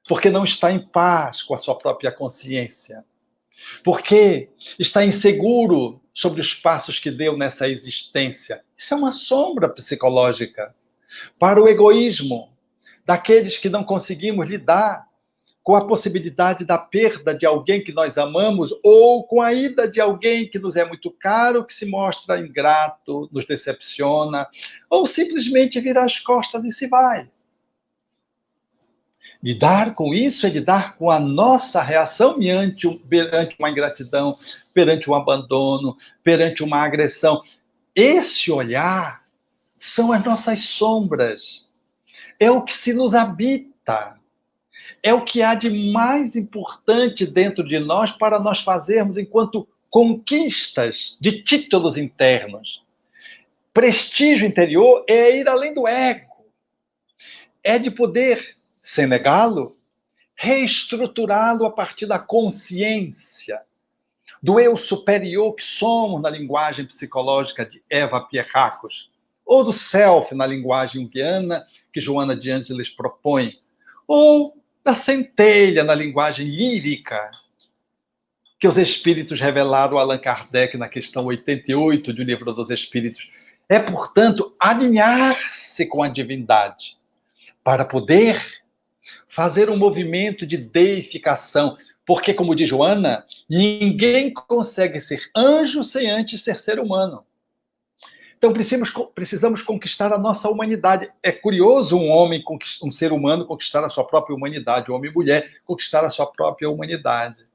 porque não está em paz com a sua própria consciência, porque está inseguro sobre os passos que deu nessa existência. Isso é uma sombra psicológica. Para o egoísmo daqueles que não conseguimos lidar com a possibilidade da perda de alguém que nós amamos ou com a ida de alguém que nos é muito caro, que se mostra ingrato, nos decepciona, ou simplesmente vira as costas e se vai. Lidar com isso é lidar com a nossa reação perante uma ingratidão, perante um abandono, perante uma agressão. Esse olhar são as nossas sombras. É o que se nos habita. É o que há de mais importante dentro de nós para nós fazermos enquanto conquistas de títulos internos. Prestígio interior é ir além do ego. É de poder, sem negá-lo, reestruturá-lo a partir da consciência, do eu superior que somos na linguagem psicológica de Eva Pierrakos, ou do self na linguagem junguiana que Joana de Ângeles propõe, ou da centelha na linguagem lírica que os espíritos revelaram a Allan Kardec na questão 88 do Livro dos Espíritos. É, portanto, alinhar-se com a divindade para poder fazer um movimento de deificação, porque, como diz Joana, ninguém consegue ser anjo sem antes ser ser humano. Então, precisamos conquistar a nossa humanidade. É curioso um ser humano conquistar a sua própria humanidade, um homem e mulher conquistar a sua própria humanidade.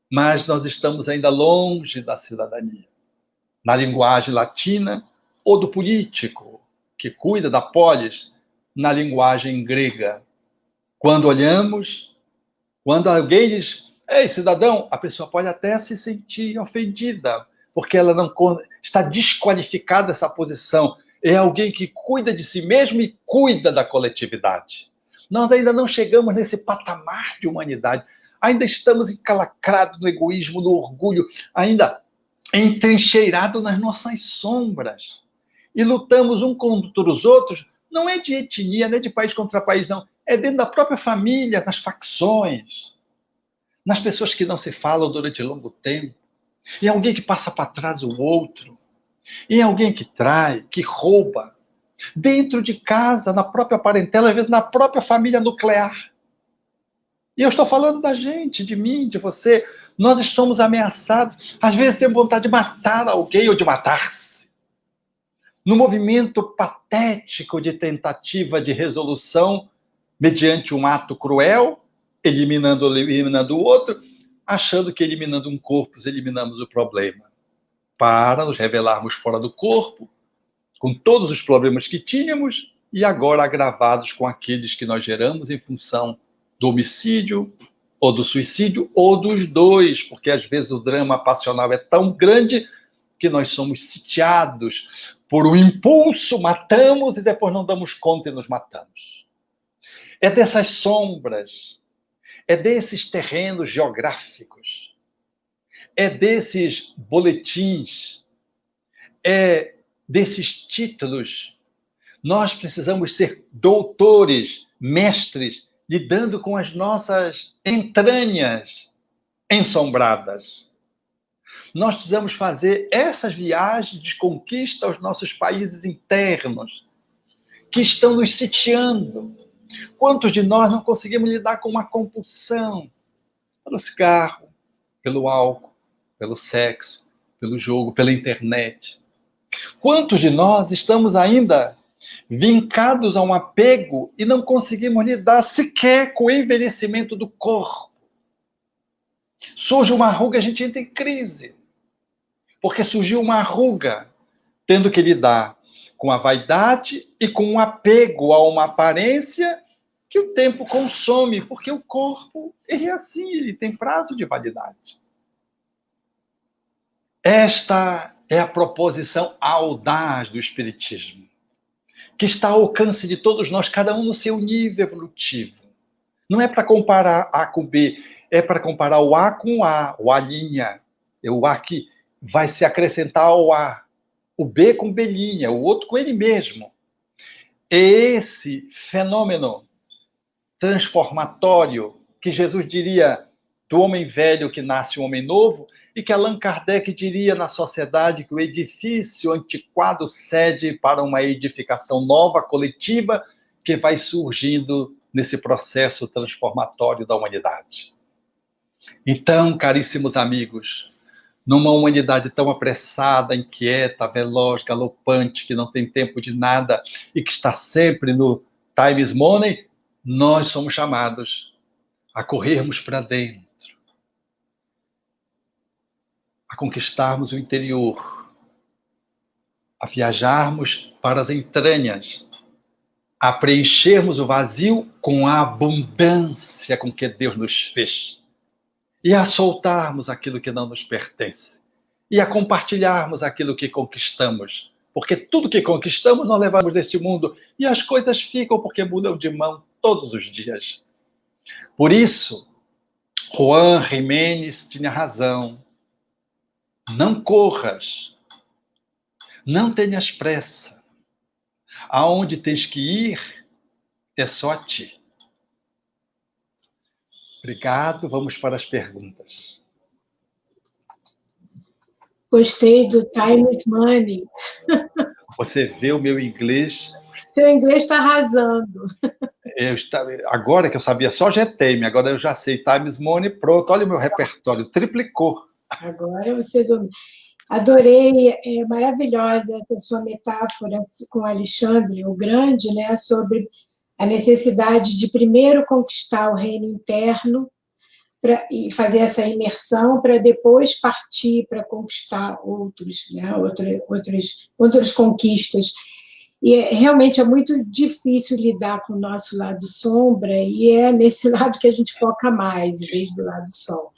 Mas nós estamos ainda longe da cidadania. Na linguagem latina, ou do político, que cuida da polis, na linguagem grega. Quando olhamos, quando alguém diz, ei, cidadão, a pessoa pode até se sentir ofendida, porque ela não está desqualificada dessa posição. É alguém que cuida de si mesmo e cuida da coletividade. Nós ainda não chegamos nesse patamar de humanidade. Ainda estamos encalacrados no egoísmo, no orgulho, ainda entrincheirados nas nossas sombras. E lutamos um contra os outros, não é de etnia, não é de país contra país, não. É dentro da própria família, nas facções, nas pessoas que não se falam durante longo tempo. Em alguém que passa para trás o outro, em alguém que trai, que rouba, dentro de casa, na própria parentela, às vezes na própria família nuclear. E eu estou falando da gente, de mim, de você. Nós somos ameaçados. Às vezes temos vontade de matar alguém ou de matar-se. No movimento patético de tentativa de resolução, mediante um ato cruel, eliminando o outro, achando que eliminando um corpo, eliminamos o problema. Para nos revelarmos fora do corpo, com todos os problemas que tínhamos, e agora agravados com aqueles que nós geramos em função do homicídio, ou do suicídio, ou dos dois, porque às vezes o drama passional é tão grande que nós somos sitiados por um impulso, matamos e depois não damos conta e nos matamos. É dessas sombras, é desses terrenos geográficos, é desses boletins, é desses títulos. Nós precisamos ser doutores, mestres, lidando com as nossas entranhas ensombradas. Nós precisamos fazer essas viagens de conquista aos nossos países internos, que estão nos sitiando. Quantos de nós não conseguimos lidar com uma compulsão pelo cigarro, pelo álcool, pelo sexo, pelo jogo, pela internet? Quantos de nós estamos ainda vincados a um apego e não conseguimos lidar sequer com o envelhecimento do corpo? Surge uma ruga, a gente entra em crise. Porque surgiu uma ruga, tendo que lidar com a vaidade e com um apego a uma aparência que o tempo consome, porque o corpo é assim, ele tem prazo de validade. Esta é a proposição audaz do Espiritismo, que está ao alcance de todos nós, cada um no seu nível evolutivo. Não é para comparar A com B, é para comparar o A com o A, o A', é o A que vai se acrescentar ao A, o B com B', o outro com ele mesmo. É esse fenômeno transformatório que Jesus diria do homem velho que nasce um homem novo, e que Allan Kardec diria na sociedade que o edifício antiquado cede para uma edificação nova, coletiva, que vai surgindo nesse processo transformatório da humanidade. Então, caríssimos amigos, numa humanidade tão apressada, inquieta, veloz, galopante, que não tem tempo de nada e que está sempre no time is money, nós somos chamados a corrermos para dentro, a conquistarmos o interior, a viajarmos para as entranhas, a preenchermos o vazio com a abundância com que Deus nos fez, e a soltarmos aquilo que não nos pertence, e a compartilharmos aquilo que conquistamos, porque tudo que conquistamos nós levamos deste mundo, e as coisas ficam porque mudam de mão todos os dias. Por isso, Juan Jiménez tinha razão. Não corras, não tenhas pressa. Aonde tens que ir é só a ti. Obrigado, vamos para as perguntas. Gostei do time is money. Você vê o meu inglês? Seu inglês está arrasando. Agora que eu sabia só GTM, agora eu já sei time is money, pronto, olha o meu repertório, triplicou. Agora você domina. Adorei, é maravilhosa essa sua metáfora com o Alexandre, o Grande, né, sobre a necessidade de primeiro conquistar o reino interno e fazer essa imersão para depois partir para conquistar outros, né, outras conquistas. E realmente é muito difícil lidar com o nosso lado sombra, e é nesse lado que a gente foca mais, em vez do lado sol.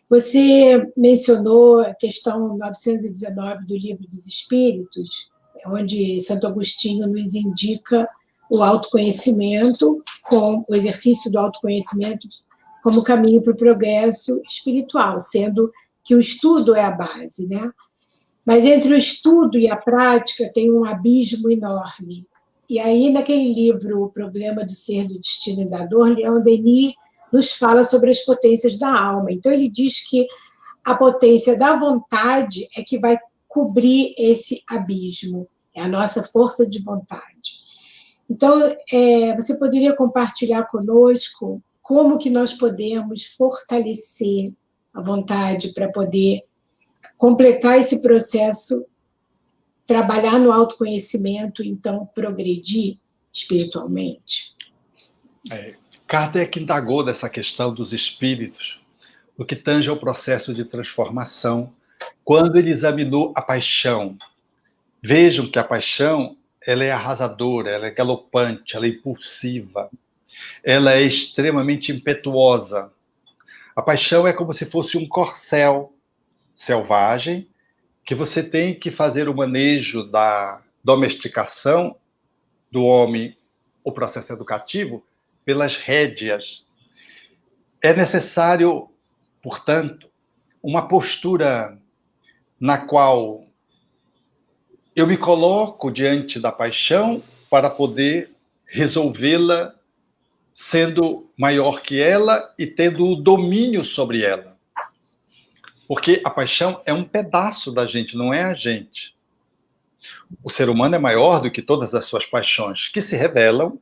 Você mencionou a questão 919 do Livro dos Espíritos, onde Santo Agostinho nos indica o autoconhecimento, com o exercício do autoconhecimento como caminho para o progresso espiritual, sendo que o estudo é a base, né? Mas entre o estudo e a prática tem um abismo enorme. E aí, naquele livro, O Problema do Ser, do Destino e da Dor, Leon Denis nos fala sobre as potências da alma. Então, ele diz que a potência da vontade é que vai cobrir esse abismo, é a nossa força de vontade. Então, você poderia compartilhar conosco como que nós podemos fortalecer a vontade para poder completar esse processo, trabalhar no autoconhecimento, então progredir espiritualmente? Kardec indagou dessa questão dos espíritos, no que tange ao processo de transformação, quando ele examinou a paixão. Vejam que a paixão, ela é arrasadora, ela é galopante, ela é impulsiva, ela é extremamente impetuosa. A paixão é como se fosse um corcel selvagem, que você tem que fazer o manejo da domesticação do homem, o processo educativo, pelas rédeas. É necessário, portanto, uma postura na qual eu me coloco diante da paixão para poder resolvê-la sendo maior que ela e tendo o domínio sobre ela. Porque a paixão é um pedaço da gente, não é a gente. O ser humano é maior do que todas as suas paixões, que se revelam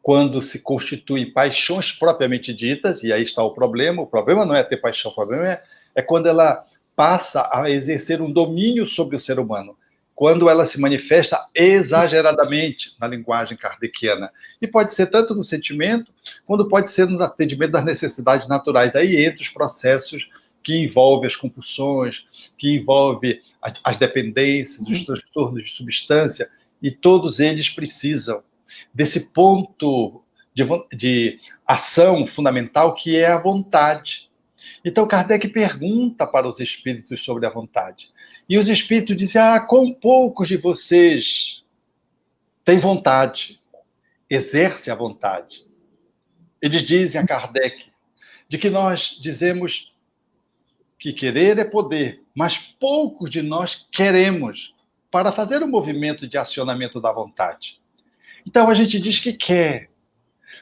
quando se constituem paixões propriamente ditas, e aí está o problema. O problema não é ter paixão, o problema é quando ela passa a exercer um domínio sobre o ser humano, quando ela se manifesta exageradamente na linguagem kardeciana. E pode ser tanto no sentimento, quando pode ser no atendimento das necessidades naturais. Aí entra os processos que envolvem as compulsões, que envolvem as dependências, os transtornos de substância, e todos eles precisam desse ponto de ação fundamental que é a vontade. Então, Kardec pergunta para os espíritos sobre a vontade. E os espíritos dizem, quão poucos de vocês têm vontade, exercem a vontade. Eles dizem a Kardec de que nós dizemos que querer é poder, mas poucos de nós queremos para fazer um movimento de acionamento da vontade. Então, a gente diz que quer,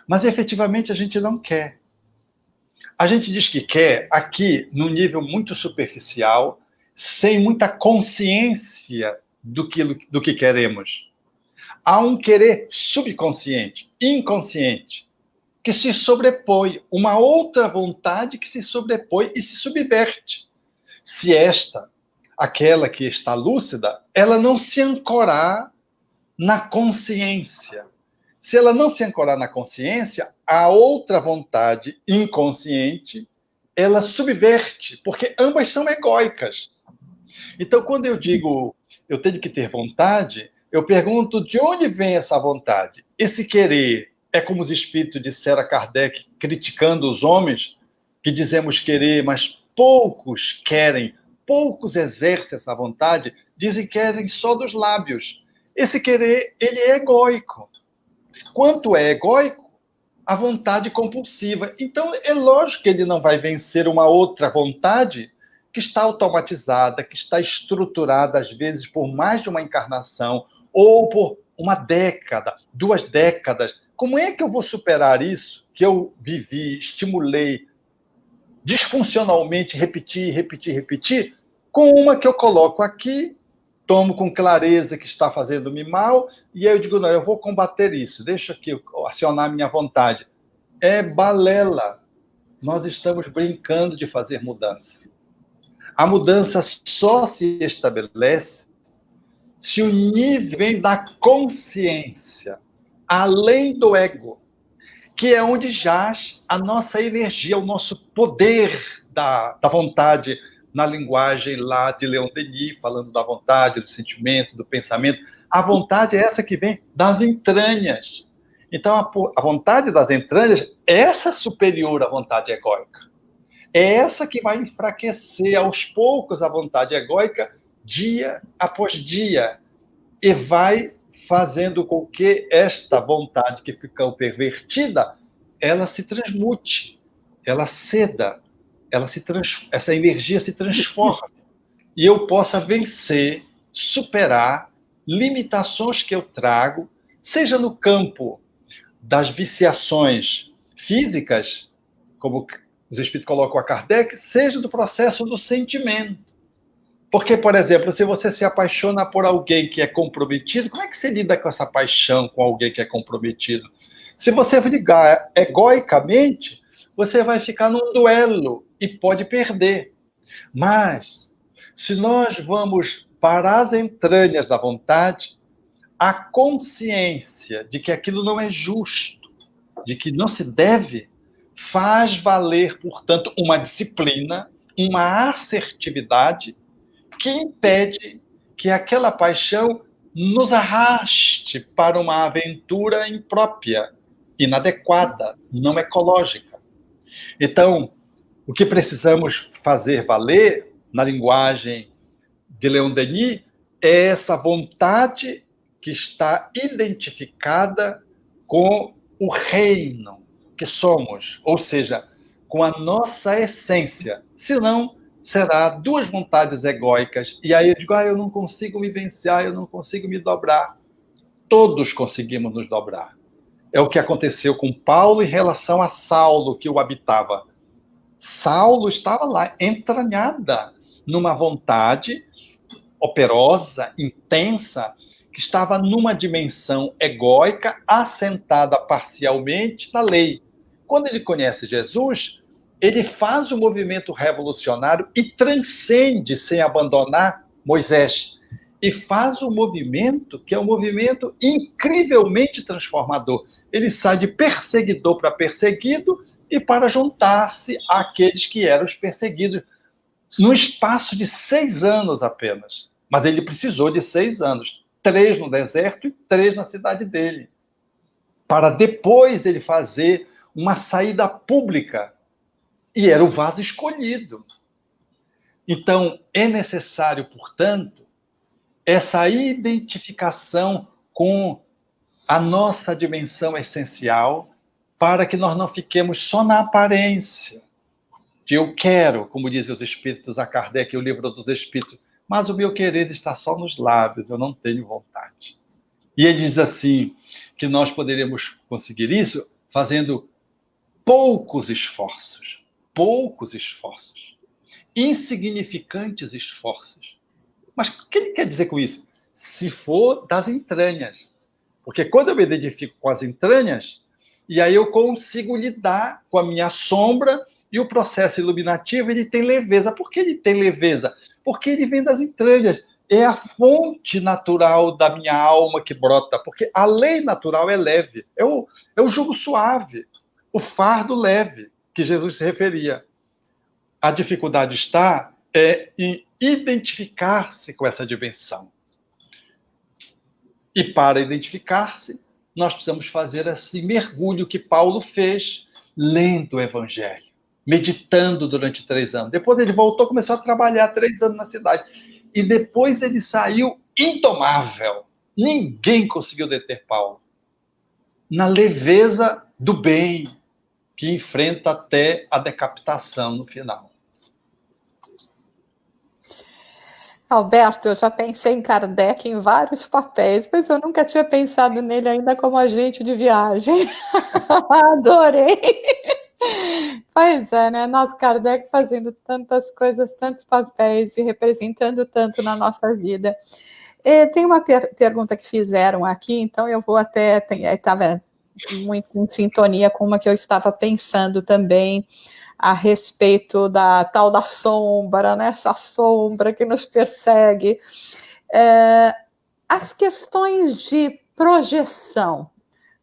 mas efetivamente a gente não quer. A gente diz que quer aqui, num nível muito superficial, sem muita consciência do que queremos. Há um querer subconsciente, inconsciente, que se sobrepõe, uma outra vontade que se sobrepõe e se subverte. Se aquela que está lúcida, ela não se ancorar na consciência. Se ela não se ancorar na consciência, a outra vontade inconsciente, ela subverte, porque ambas são egóicas. Então, quando eu digo, eu tenho que ter vontade, eu pergunto de onde vem essa vontade? Esse querer é como os espíritos disseram a Kardec, criticando os homens, que dizemos querer, mas poucos querem, poucos exercem essa vontade, dizem que querem só dos lábios. Esse querer, ele é egóico. Quanto é egóico, a vontade compulsiva. Então, é lógico que ele não vai vencer uma outra vontade que está automatizada, que está estruturada, às vezes, por mais de uma encarnação, ou por uma década, 2 décadas. Como é que eu vou superar isso que eu vivi, estimulei, disfuncionalmente, repetir, com uma que eu coloco aqui, tomo com clareza que está fazendo-me mal, e aí eu digo, não, eu vou combater isso, deixa aqui eu acionar minha vontade. É balela. Nós estamos brincando de fazer mudança. A mudança só se estabelece se o nível vem da consciência, além do ego, que é onde jaz a nossa energia, o nosso poder da vontade, na linguagem lá de Leon Denis, falando da vontade, do sentimento, do pensamento. A vontade é essa que vem das entranhas. Então, a vontade das entranhas, essa é superior à vontade egóica. É essa que vai enfraquecer aos poucos a vontade egóica, dia após dia, e vai fazendo com que esta vontade que ficou pervertida, ela se transmute, ela ceda, essa energia se transforma, e eu possa vencer, superar limitações que eu trago, seja no campo das viciações físicas, como os espíritos colocam a Kardec, seja do processo do sentimento. Porque, por exemplo, se você se apaixona por alguém que é comprometido, como é que você lida com essa paixão com alguém que é comprometido? Se você ligar egoicamente, você vai ficar num duelo e pode perder. Mas, se nós vamos para as entranhas da vontade, a consciência de que aquilo não é justo, de que não se deve, faz valer, portanto, uma disciplina, uma assertividade que impede que aquela paixão nos arraste para uma aventura imprópria, inadequada, não ecológica. Então, o que precisamos fazer valer, na linguagem de Leon Denis, é essa vontade que está identificada com o reino que somos, ou seja, com a nossa essência. Senão, será duas vontades egóicas. E aí eu digo, eu não consigo me vencer, eu não consigo me dobrar. Todos conseguimos nos dobrar. É o que aconteceu com Paulo em relação a Saulo, que o habitava. Saulo estava lá, entranhada numa vontade operosa, intensa, que estava numa dimensão egóica, assentada parcialmente na lei. Quando ele conhece Jesus, ele faz um movimento revolucionário e transcende, sem abandonar Moisés. E faz um movimento que é um movimento incrivelmente transformador. Ele sai de perseguidor para perseguido e para juntar-se àqueles que eram os perseguidos, num espaço de 6 anos apenas. Mas ele precisou de 6 anos, 3 no deserto e 3 na cidade dele, para depois ele fazer uma saída pública. E era o vaso escolhido. Então, é necessário, portanto, essa identificação com a nossa dimensão essencial, para que nós não fiquemos só na aparência, que eu quero, como dizem os Espíritos a Kardec, o Livro dos Espíritos, mas o meu querer está só nos lábios, eu não tenho vontade. E ele diz assim, que nós poderíamos conseguir isso fazendo poucos esforços, insignificantes esforços. Mas o que ele quer dizer com isso? Se for das entranhas. Porque quando eu me identifico com as entranhas, e aí eu consigo lidar com a minha sombra, e o processo iluminativo, ele tem leveza. Por que ele tem leveza? Porque ele vem das entranhas. É a fonte natural da minha alma que brota. Porque a lei natural é leve. É o jugo suave, o fardo leve, que Jesus se referia. A dificuldade está em identificar-se com essa dimensão. E para identificar-se, nós precisamos fazer esse mergulho que Paulo fez, lendo o Evangelho, meditando durante 3 anos. Depois ele voltou, começou a trabalhar 3 anos na cidade. E depois ele saiu indomável. Ninguém conseguiu deter Paulo. Na leveza do bem, que enfrenta até a decapitação no final. Alberto, eu já pensei em Kardec em vários papéis, mas eu nunca tinha pensado nele ainda como agente de viagem. Adorei! Pois é, né? Nosso Kardec fazendo tantas coisas, tantos papéis e representando tanto na nossa vida. Tem uma pergunta que fizeram aqui, então eu vou até... Estava muito em sintonia com uma que eu estava pensando também, a respeito da tal da sombra, né? Essa sombra que nos persegue. As questões de projeção,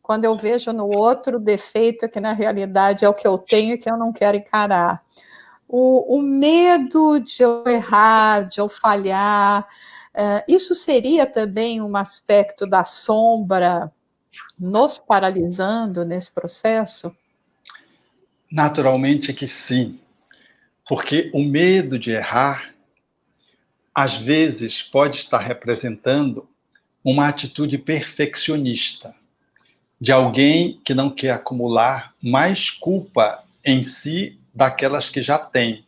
quando eu vejo no outro defeito, que na realidade é o que eu tenho e que eu não quero encarar. O medo de eu errar, de eu falhar, isso seria também um aspecto da sombra nos paralisando nesse processo? Naturalmente que sim, porque o medo de errar, às vezes, pode estar representando uma atitude perfeccionista, de alguém que não quer acumular mais culpa em si daquelas que já tem,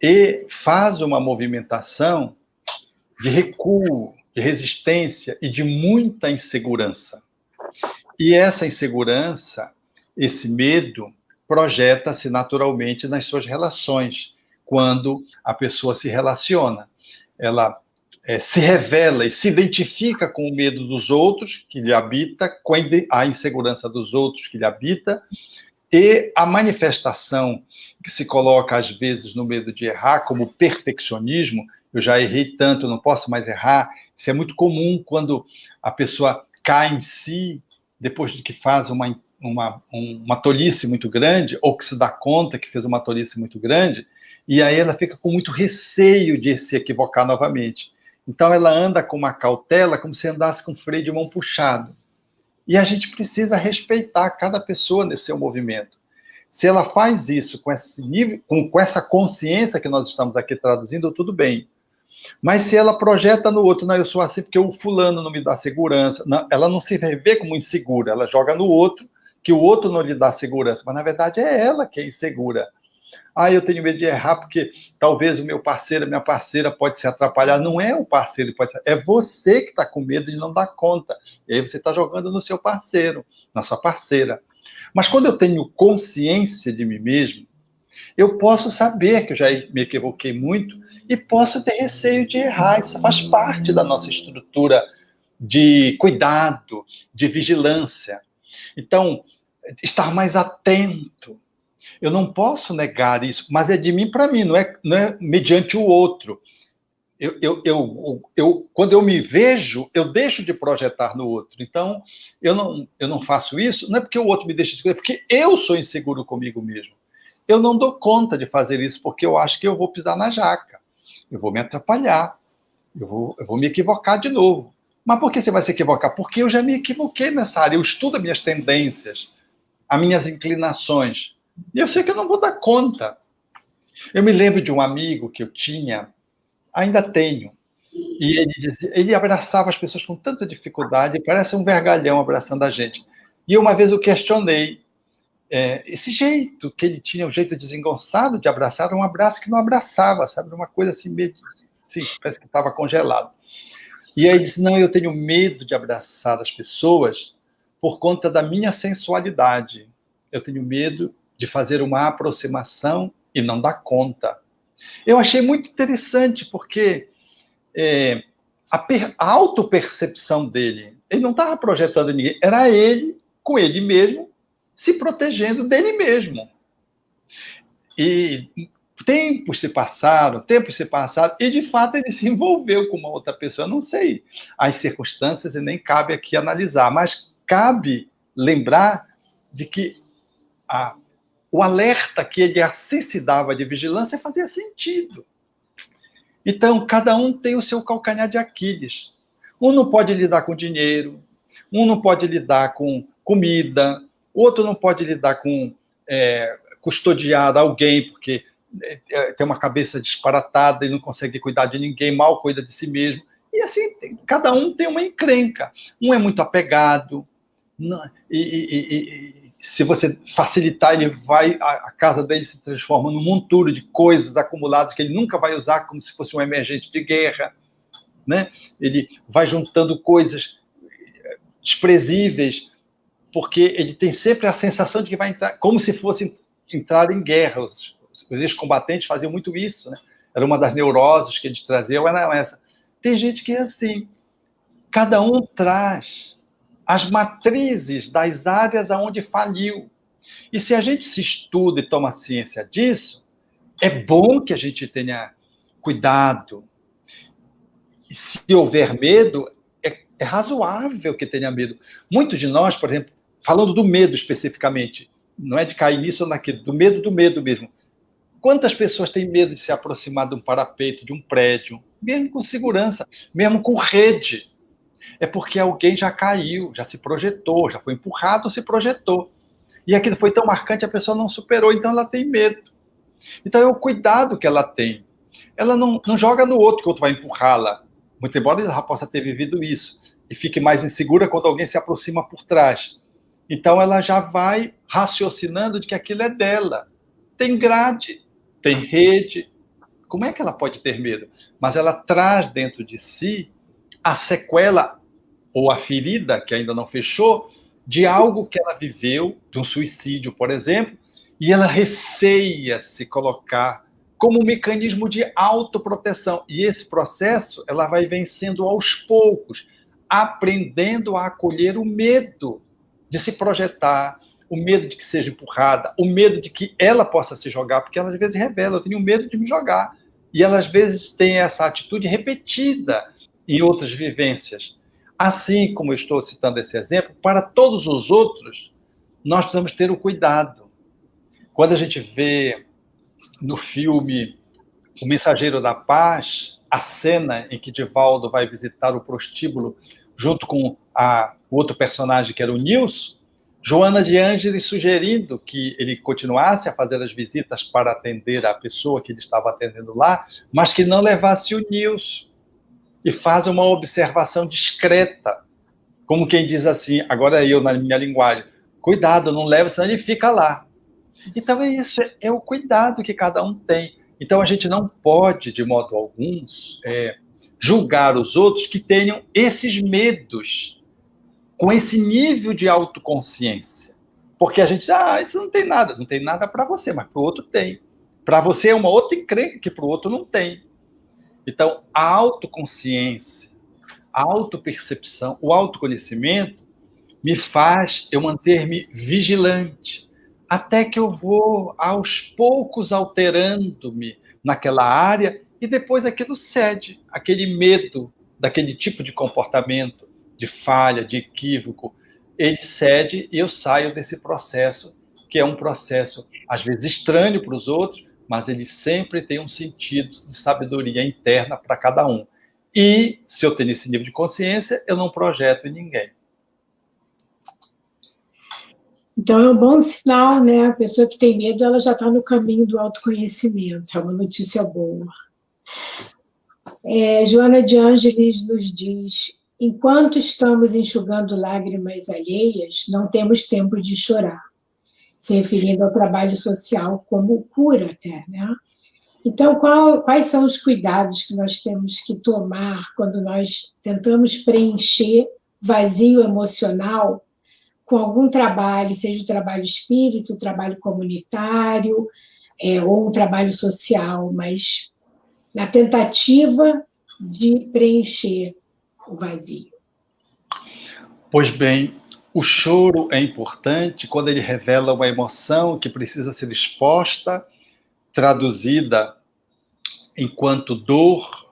e faz uma movimentação de recuo, de resistência e de muita insegurança. E essa insegurança, esse medo, projeta-se naturalmente nas suas relações, quando a pessoa se relaciona. Ela se revela e se identifica com o medo dos outros que lhe habita, com a insegurança dos outros que lhe habita, e a manifestação que se coloca às vezes no medo de errar, como perfeccionismo. Eu já errei tanto, não posso mais errar. Isso é muito comum quando a pessoa cai em si, depois de que faz uma tolice muito grande, ou que se dá conta que fez uma tolice muito grande, e aí ela fica com muito receio de se equivocar novamente. Então ela anda com uma cautela, como se andasse com freio de mão puxado. E a gente precisa respeitar cada pessoa nesse seu movimento. Se ela faz isso com esse nível, com essa consciência que nós estamos aqui traduzindo, tudo bem. Mas se ela projeta no outro, não, eu sou assim porque o fulano não me dá segurança, não, ela não se vê como insegura, ela joga no outro, que o outro não lhe dá segurança, mas na verdade é ela que é insegura. Eu tenho medo de errar porque talvez o meu parceiro, a minha parceira pode se atrapalhar. Não é o parceiro, é você que está com medo de não dar conta. E aí você está jogando no seu parceiro, na sua parceira. Mas quando eu tenho consciência de mim mesmo, eu posso saber que eu já me equivoquei muito e posso ter receio de errar. Isso faz parte da nossa estrutura de cuidado, de vigilância. Então, estar mais atento. Eu não posso negar isso, mas é de mim para mim, não é mediante o outro. Quando eu me vejo, eu deixo de projetar no outro. Então, eu não faço isso, não é porque o outro me deixa inseguro, é porque eu sou inseguro comigo mesmo. Eu não dou conta de fazer isso, porque eu acho que eu vou pisar na jaca, eu vou me atrapalhar, eu vou me equivocar de novo. Mas por que você vai se equivocar? Porque eu já me equivoquei nessa área, eu estudo as minhas tendências, as minhas inclinações, e eu sei que eu não vou dar conta. Eu me lembro de um amigo que eu tinha, ainda tenho, e ele abraçava as pessoas com tanta dificuldade, parece um vergalhão abraçando a gente. E uma vez eu questionei, esse jeito que ele tinha, o jeito desengonçado de abraçar, era um abraço que não abraçava, sabe? Uma coisa assim, meio, assim, parece que estava congelado. E aí ele disse, não, eu tenho medo de abraçar as pessoas por conta da minha sensualidade. Eu tenho medo de fazer uma aproximação e não dar conta. Eu achei muito interessante, porque a autopercepção dele, ele não estava projetando ninguém, era ele, com ele mesmo, se protegendo dele mesmo. E tempos se passaram, e de fato ele se envolveu com uma outra pessoa. Eu não sei as circunstâncias e nem cabe aqui analisar, mas cabe lembrar de que o alerta que ele assim se dava de vigilância fazia sentido. Então, cada um tem o seu calcanhar de Aquiles. Um não pode lidar com dinheiro, um não pode lidar com comida, outro não pode lidar com custodiar alguém, porque tem uma cabeça disparatada e não consegue cuidar de ninguém, mal cuida de si mesmo. E assim, cada um tem uma encrenca. Um é muito apegado, se você facilitar, a casa dele se transforma num monturo de coisas acumuladas que ele nunca vai usar, como se fosse um emergente de guerra, né? Ele vai juntando coisas desprezíveis, porque ele tem sempre a sensação de que vai entrar, como se fosse entrar em guerra. Os ex-combatentes faziam muito isso, né? Era uma das neuroses que eles traziam, era essa. Tem gente que é assim, cada um traz as matrizes das áreas aonde faliu. E se a gente se estuda e toma ciência disso, é bom que a gente tenha cuidado. E se houver medo, é razoável que tenha medo. Muitos de nós, por exemplo, falando do medo especificamente, não é de cair nisso ou naquilo, do medo mesmo. Quantas pessoas têm medo de se aproximar de um parapeito, de um prédio, mesmo com segurança, mesmo com rede? É porque alguém já caiu, já se projetou, já foi empurrado ou se projetou. E aquilo foi tão marcante, a pessoa não superou, então ela tem medo. Então é o cuidado que ela tem. Ela não joga no outro, que o outro vai empurrá-la. Muito embora ela já possa ter vivido isso. E fique mais insegura quando alguém se aproxima por trás. Então ela já vai raciocinando de que aquilo é dela. Tem grade, tem rede. Como é que ela pode ter medo? Mas ela traz dentro de si a sequela ou a ferida, que ainda não fechou, de algo que ela viveu, de um suicídio, por exemplo, e ela receia se colocar como um mecanismo de autoproteção. E esse processo ela vai vencendo aos poucos, aprendendo a acolher o medo de se projetar, o medo de que seja empurrada, o medo de que ela possa se jogar, porque ela às vezes revela, eu tenho medo de me jogar. E ela às vezes tem essa atitude repetida em outras vivências. Assim como eu estou citando esse exemplo, para todos os outros, nós precisamos ter o cuidado. Quando a gente vê no filme O Mensageiro da Paz, a cena em que Divaldo vai visitar o prostíbulo junto com o outro personagem, que era o Nilson, Joana de Ângeles sugerindo que ele continuasse a fazer as visitas para atender a pessoa que ele estava atendendo lá, mas que não levasse o Nilson. E faz uma observação discreta, como quem diz assim, agora eu na minha linguagem, cuidado, não leva, senão ele fica lá. Então é isso, é o cuidado que cada um tem. Então a gente não pode, de modo algum, julgar os outros que tenham esses medos com esse nível de autoconsciência. Porque a gente diz, isso não tem nada para você, mas para o outro tem. Para você é uma outra encrenca que para o outro não tem. Então, a autoconsciência, a autopercepção, o autoconhecimento me faz eu manter-me vigilante, até que eu vou, aos poucos, alterando-me naquela área e depois aquilo cede, aquele medo daquele tipo de comportamento, de falha, de equívoco, ele cede e eu saio desse processo, que é um processo, às vezes, estranho para os outros, mas ele sempre tem um sentido de sabedoria interna para cada um. E, se eu tenho esse nível de consciência, eu não projeto em ninguém. Então, é um bom sinal, né? A pessoa que tem medo, ela já está no caminho do autoconhecimento. É uma notícia boa. Joana de Ângeles nos diz: enquanto estamos enxugando lágrimas alheias, não temos tempo de chorar. Se referindo ao trabalho social como cura até, né? Então, quais são os cuidados que nós temos que tomar quando nós tentamos preencher vazio emocional com algum trabalho, seja o trabalho espírita, o trabalho comunitário, ou um trabalho social, mas na tentativa de preencher o vazio? Pois bem, o choro é importante quando ele revela uma emoção que precisa ser exposta, traduzida enquanto dor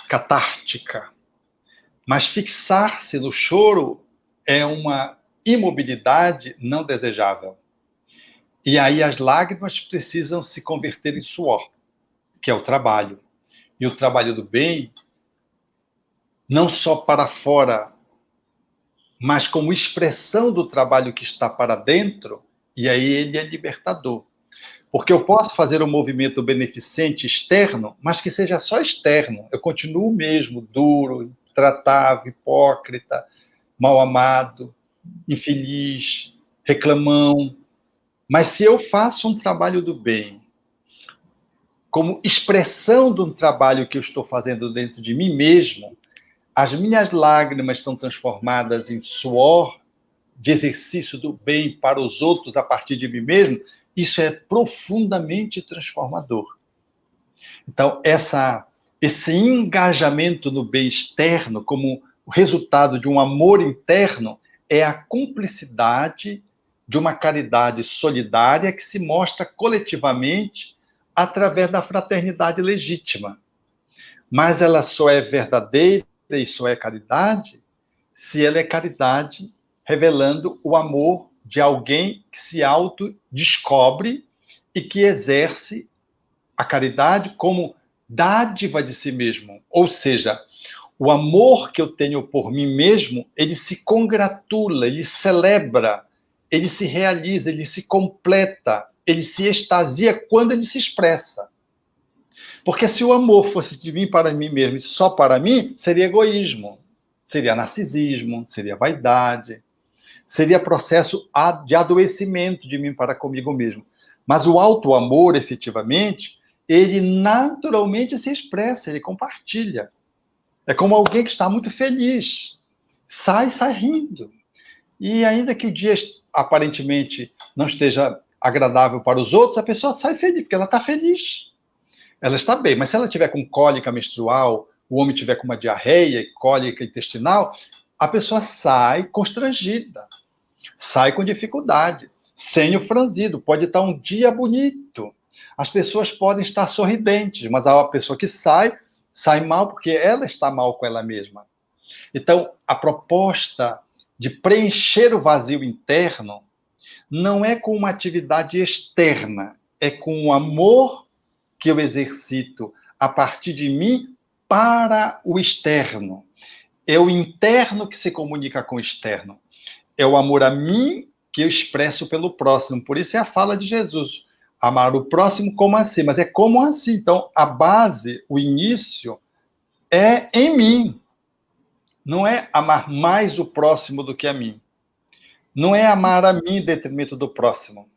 catártica. Mas fixar-se no choro é uma imobilidade não desejável. E aí as lágrimas precisam se converter em suor, que é o trabalho. E o trabalho do bem, não só para fora, mas como expressão do trabalho que está para dentro, e aí ele é libertador. Porque eu posso fazer um movimento beneficente externo, mas que seja só externo. Eu continuo mesmo duro, intratável, hipócrita, mal amado, infeliz, reclamão. Mas se eu faço um trabalho do bem, como expressão de um trabalho que eu estou fazendo dentro de mim mesmo, as minhas lágrimas são transformadas em suor de exercício do bem para os outros a partir de mim mesmo. Isso é profundamente transformador. Então, esse engajamento no bem externo, como o resultado de um amor interno, é a cumplicidade de uma caridade solidária que se mostra coletivamente através da fraternidade legítima. Mas ela só é verdadeira e só é caridade se ela é caridade revelando o amor de alguém que se autodescobre e que exerce a caridade como dádiva de si mesmo. Ou seja, o amor que eu tenho por mim mesmo, ele se congratula, ele celebra, ele se realiza, ele se completa, ele se extasia quando ele se expressa. Porque se o amor fosse de mim para mim mesmo e só para mim, seria egoísmo, seria narcisismo, seria vaidade, seria processo de adoecimento de mim para comigo mesmo. Mas o auto-amor, efetivamente, ele naturalmente se expressa, ele compartilha. É como alguém que está muito feliz, sai rindo. E ainda que o dia aparentemente não esteja agradável para os outros, a pessoa sai feliz, porque ela está feliz. Ela está bem, mas se ela tiver com cólica menstrual, o homem tiver com uma diarreia, cólica intestinal, a pessoa sai constrangida, sai com dificuldade, senho franzido, pode estar um dia bonito. As pessoas podem estar sorridentes, mas a pessoa que sai mal porque ela está mal com ela mesma. Então, a proposta de preencher o vazio interno não é com uma atividade externa, é com o amor que eu exercito a partir de mim para o externo. É o interno que se comunica com o externo. É o amor a mim que eu expresso pelo próximo. Por isso é a fala de Jesus. Amar o próximo como assim? Mas é como assim? Então, a base, o início, é em mim. Não é amar mais o próximo do que a mim. Não é amar a mim em detrimento do próximo.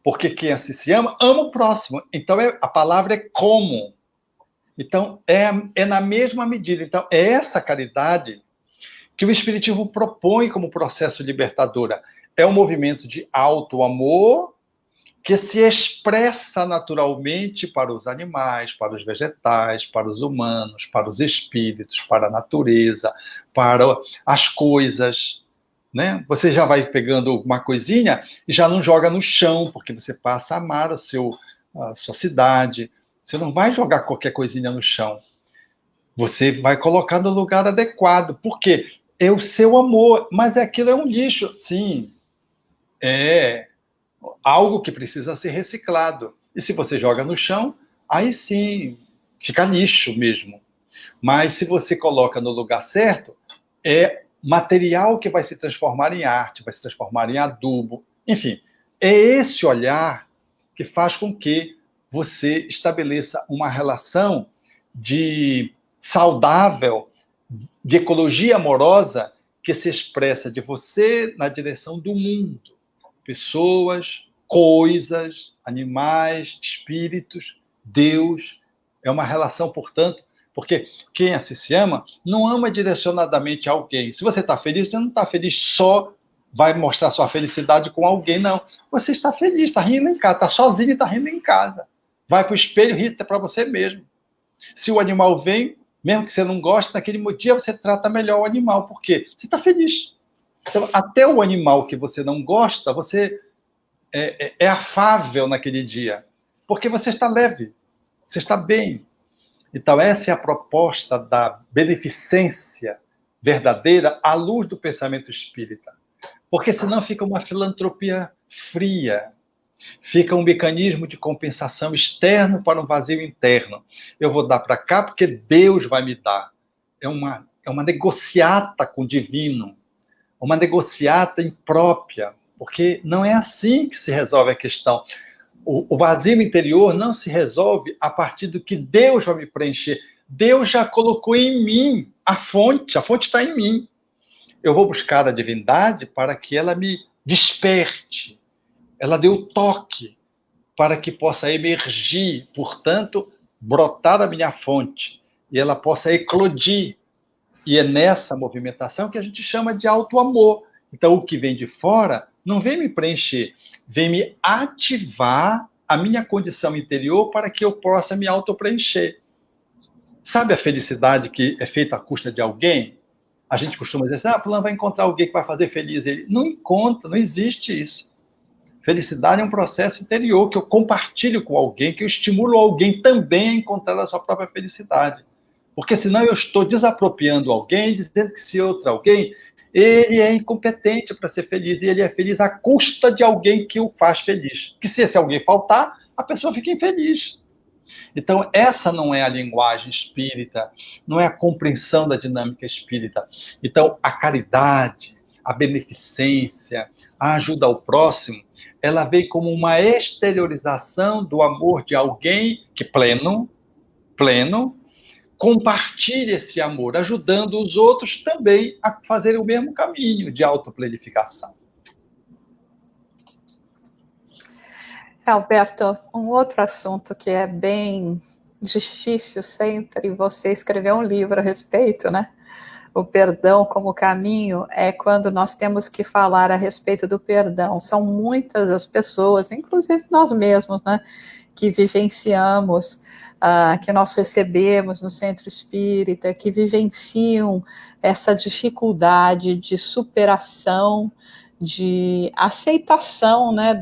Porque quem assim se ama, ama o próximo. Então, a palavra é como. Então, é na mesma medida. Então, é essa caridade que o Espiritismo propõe como processo libertadora. É um movimento de auto-amor que se expressa naturalmente para os animais, para os vegetais, para os humanos, para os espíritos, para a natureza, para as coisas, né? Você já vai pegando uma coisinha e já não joga no chão, porque você passa a amar a sua cidade. Você não vai jogar qualquer coisinha no chão. Você vai colocar no lugar adequado. Por quê? É o seu amor, mas aquilo é um lixo. Sim, é algo que precisa ser reciclado. E se você joga no chão, aí sim, fica lixo mesmo. Mas se você coloca no lugar certo, é material que vai se transformar em arte, vai se transformar em adubo. Enfim, é esse olhar que faz com que você estabeleça uma relação de saudável, de ecologia amorosa, que se expressa de você na direção do mundo. Pessoas, coisas, animais, espíritos, Deus. É uma relação, portanto, porque quem assim se ama, não ama direcionadamente alguém. Se você está feliz, você não está feliz só, vai mostrar sua felicidade com alguém, não. Você está feliz, está rindo em casa, está sozinho e está rindo em casa. Vai para o espelho e ri para você mesmo. Se o animal vem, mesmo que você não goste, naquele dia você trata melhor o animal. Por quê? Você está feliz. Então, até o animal que você não gosta, você é afável naquele dia, porque você está leve, você está bem. Então, essa é a proposta da beneficência verdadeira à luz do pensamento espírita. Porque senão fica uma filantropia fria, fica um mecanismo de compensação externo para um vazio interno. Eu vou dar para cá porque Deus vai me dar. É uma negociata com o divino, uma negociata imprópria, porque não é assim que se resolve a questão. O vazio interior não se resolve a partir do que Deus vai me preencher. Deus já colocou em mim a fonte está em mim. Eu vou buscar a divindade para que ela me desperte. Ela deu o toque para que possa emergir, portanto, brotar a minha fonte, e ela possa eclodir. E é nessa movimentação que a gente chama de auto-amor. Então, o que vem de fora não vem me preencher, vem me ativar a minha condição interior para que eu possa me auto-preencher. Sabe a felicidade que é feita à custa de alguém? A gente costuma dizer assim, fulano vai encontrar alguém que vai fazer feliz ele. Não encontra, não existe isso. Felicidade é um processo interior que eu compartilho com alguém, que eu estimulo alguém também a encontrar a sua própria felicidade. Porque senão eu estou desapropriando alguém, dizendo que se outro alguém, ele é incompetente para ser feliz, e ele é feliz à custa de alguém que o faz feliz. Que se esse alguém faltar, a pessoa fica infeliz. Então, essa não é a linguagem espírita, não é a compreensão da dinâmica espírita. Então, a caridade, a beneficência, a ajuda ao próximo, ela vem como uma exteriorização do amor de alguém que pleno, compartilha esse amor, ajudando os outros também a fazerem o mesmo caminho de autoplenificação. Alberto, um outro assunto que é bem difícil sempre, você escreveu um livro a respeito, né? O perdão como caminho, é quando nós temos que falar a respeito do perdão. São muitas as pessoas, inclusive nós mesmos, né, que vivenciamos, que nós recebemos no centro espírita, que vivenciam essa dificuldade de superação, de aceitação, né,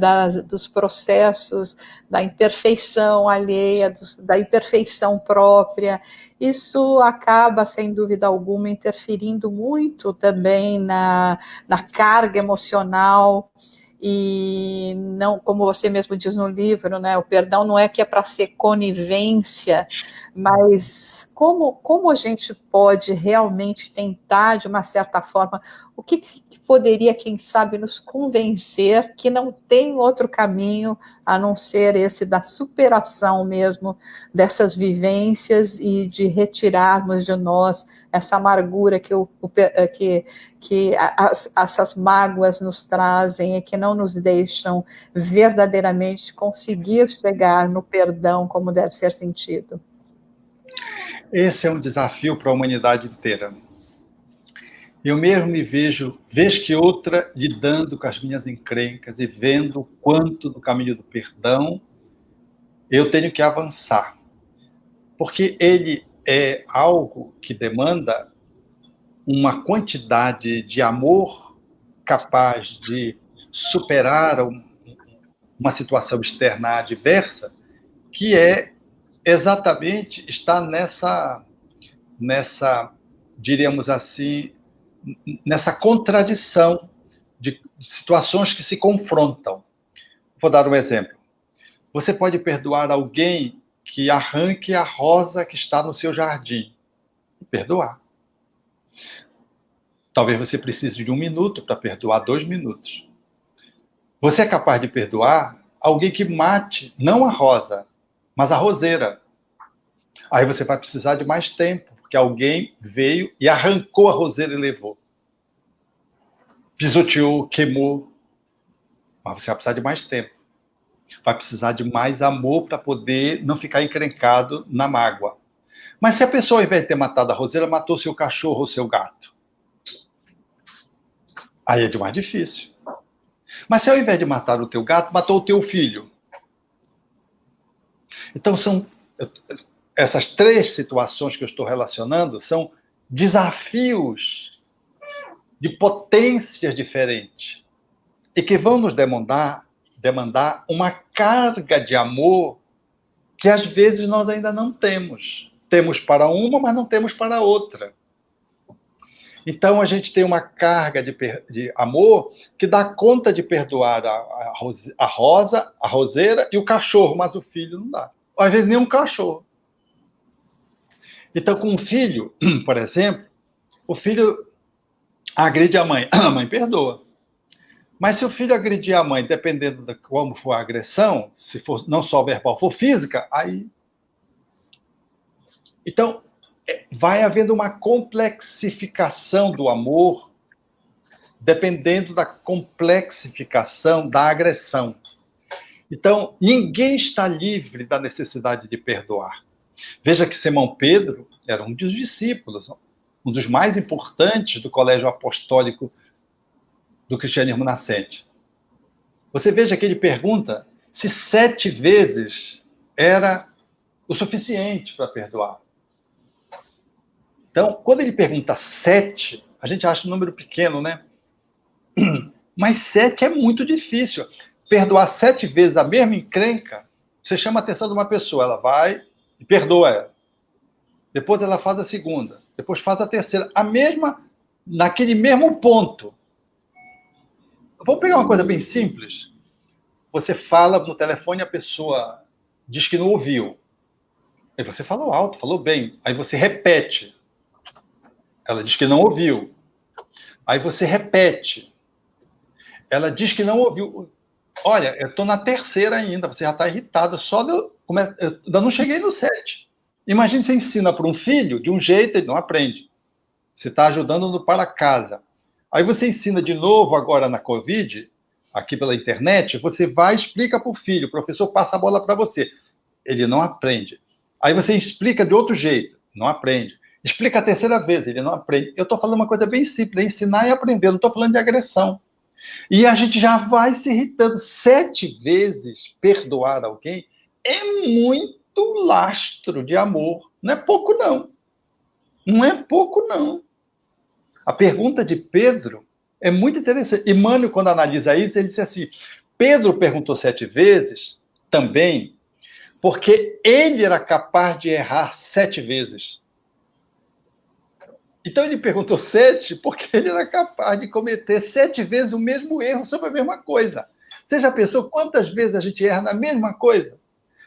dos processos, da imperfeição alheia, da imperfeição própria. Isso acaba, sem dúvida alguma, interferindo muito também na carga emocional. E não, como você mesmo diz no livro, né, o perdão não é que é para ser conivência, mas como a gente pode realmente tentar, de uma certa forma, o que poderia, quem sabe, nos convencer que não tem outro caminho a não ser esse da superação mesmo dessas vivências e de retirarmos de nós essa amargura que essas mágoas nos trazem e que não nos deixam verdadeiramente conseguir chegar no perdão como deve ser sentido. Esse é um desafio para a humanidade inteira. Eu mesmo me vejo, vez que outra, lidando com as minhas encrencas e vendo o quanto no caminho do perdão eu tenho que avançar. Porque ele é algo que demanda uma quantidade de amor capaz de superar uma situação externa adversa, que é exatamente estar nessa, diríamos assim, nessa contradição de situações que se confrontam. Vou dar um exemplo. Você pode perdoar alguém que arranque a rosa que está no seu jardim. Perdoar. Talvez você precise de 1 minuto para perdoar, 2 minutos. Você é capaz de perdoar alguém que mate, não a rosa, mas a roseira. Aí você vai precisar de mais tempo, porque alguém veio e arrancou a roseira e levou. Pisoteou, queimou. Mas você vai precisar de mais tempo. Vai precisar de mais amor para poder não ficar encrencado na mágoa. Mas se a pessoa, ao invés de ter matado a roseira, matou seu cachorro ou seu gato, aí é de mais difícil. Mas se ao invés de matar o teu gato, matou o teu filho. Então são essas 3 situações que eu estou relacionando, são desafios de potências diferentes e que vão nos demandar uma carga de amor que às vezes nós ainda não temos. Temos para uma, mas não temos para outra. Então a gente tem uma carga de amor que dá conta de perdoar a rosa, a roseira e o cachorro, mas o filho não dá. Ou às vezes nem um cachorro. Então, com o filho, por exemplo, o filho agride a mãe perdoa. Mas se o filho agredir a mãe, dependendo de como for a agressão, se for não só verbal, for física, aí... Então, vai havendo uma complexificação do amor, dependendo da complexificação da agressão. Então, ninguém está livre da necessidade de perdoar. Veja que Simão Pedro era um dos discípulos, um dos mais importantes do colégio apostólico do cristianismo nascente. Você veja que ele pergunta se 7 vezes era o suficiente para perdoar. Então, quando ele pergunta 7, a gente acha um número pequeno, né? Mas 7 é muito difícil. Perdoar 7 vezes a mesma encrenca, você chama a atenção de uma pessoa, ela vai e perdoa ela. Depois ela faz a segunda, depois faz a terceira. A mesma, naquele mesmo ponto. Vamos pegar uma coisa bem simples. Você fala no telefone, a pessoa diz que não ouviu. Aí você falou alto, falou bem. Aí você repete. Ela diz que não ouviu. Aí você repete. Ela diz que não ouviu. Olha, eu estou na terceira ainda, você já está irritada. Eu ainda não cheguei no 7. Imagine você ensina para um filho de um jeito, ele não aprende. Você está ajudando para casa. Aí você ensina de novo agora na Covid, aqui pela internet, você vai e explica para o filho, o professor passa a bola para você. Ele não aprende. Aí você explica de outro jeito, não aprende. Explica a terceira vez, ele não aprende. Eu estou falando uma coisa bem simples, é ensinar e aprender, não estou falando de agressão. E a gente já vai se irritando 7 vezes. Perdoar alguém é muito lastro de amor. Não é pouco, não. Não é pouco, não. A pergunta de Pedro é muito interessante. Emmanuel, quando analisa isso, ele disse assim, Pedro perguntou 7 vezes também porque ele era capaz de errar 7 vezes. Então ele perguntou 7 porque ele era capaz de cometer 7 vezes o mesmo erro sobre a mesma coisa. Você já pensou quantas vezes a gente erra na mesma coisa?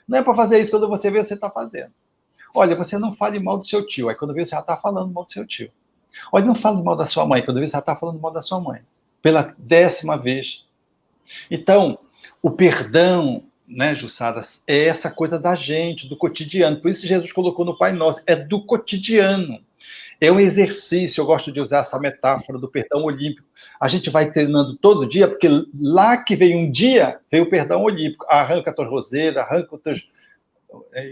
Não é para fazer isso quando você vê, você está fazendo. Olha, você não fale mal do seu tio. Aí quando vê, você já está falando mal do seu tio. Olha, não fale mal da sua mãe. Quando vê, você já está falando mal da sua mãe. Pela 10ª vez. Então, o perdão, né, Jussara, é essa coisa da gente, do cotidiano. Por isso Jesus colocou no Pai Nosso. É do cotidiano. É um exercício, eu gosto de usar essa metáfora do perdão olímpico. A gente vai treinando todo dia, porque lá que vem um dia, vem o perdão olímpico. Arranca tuas roseiras,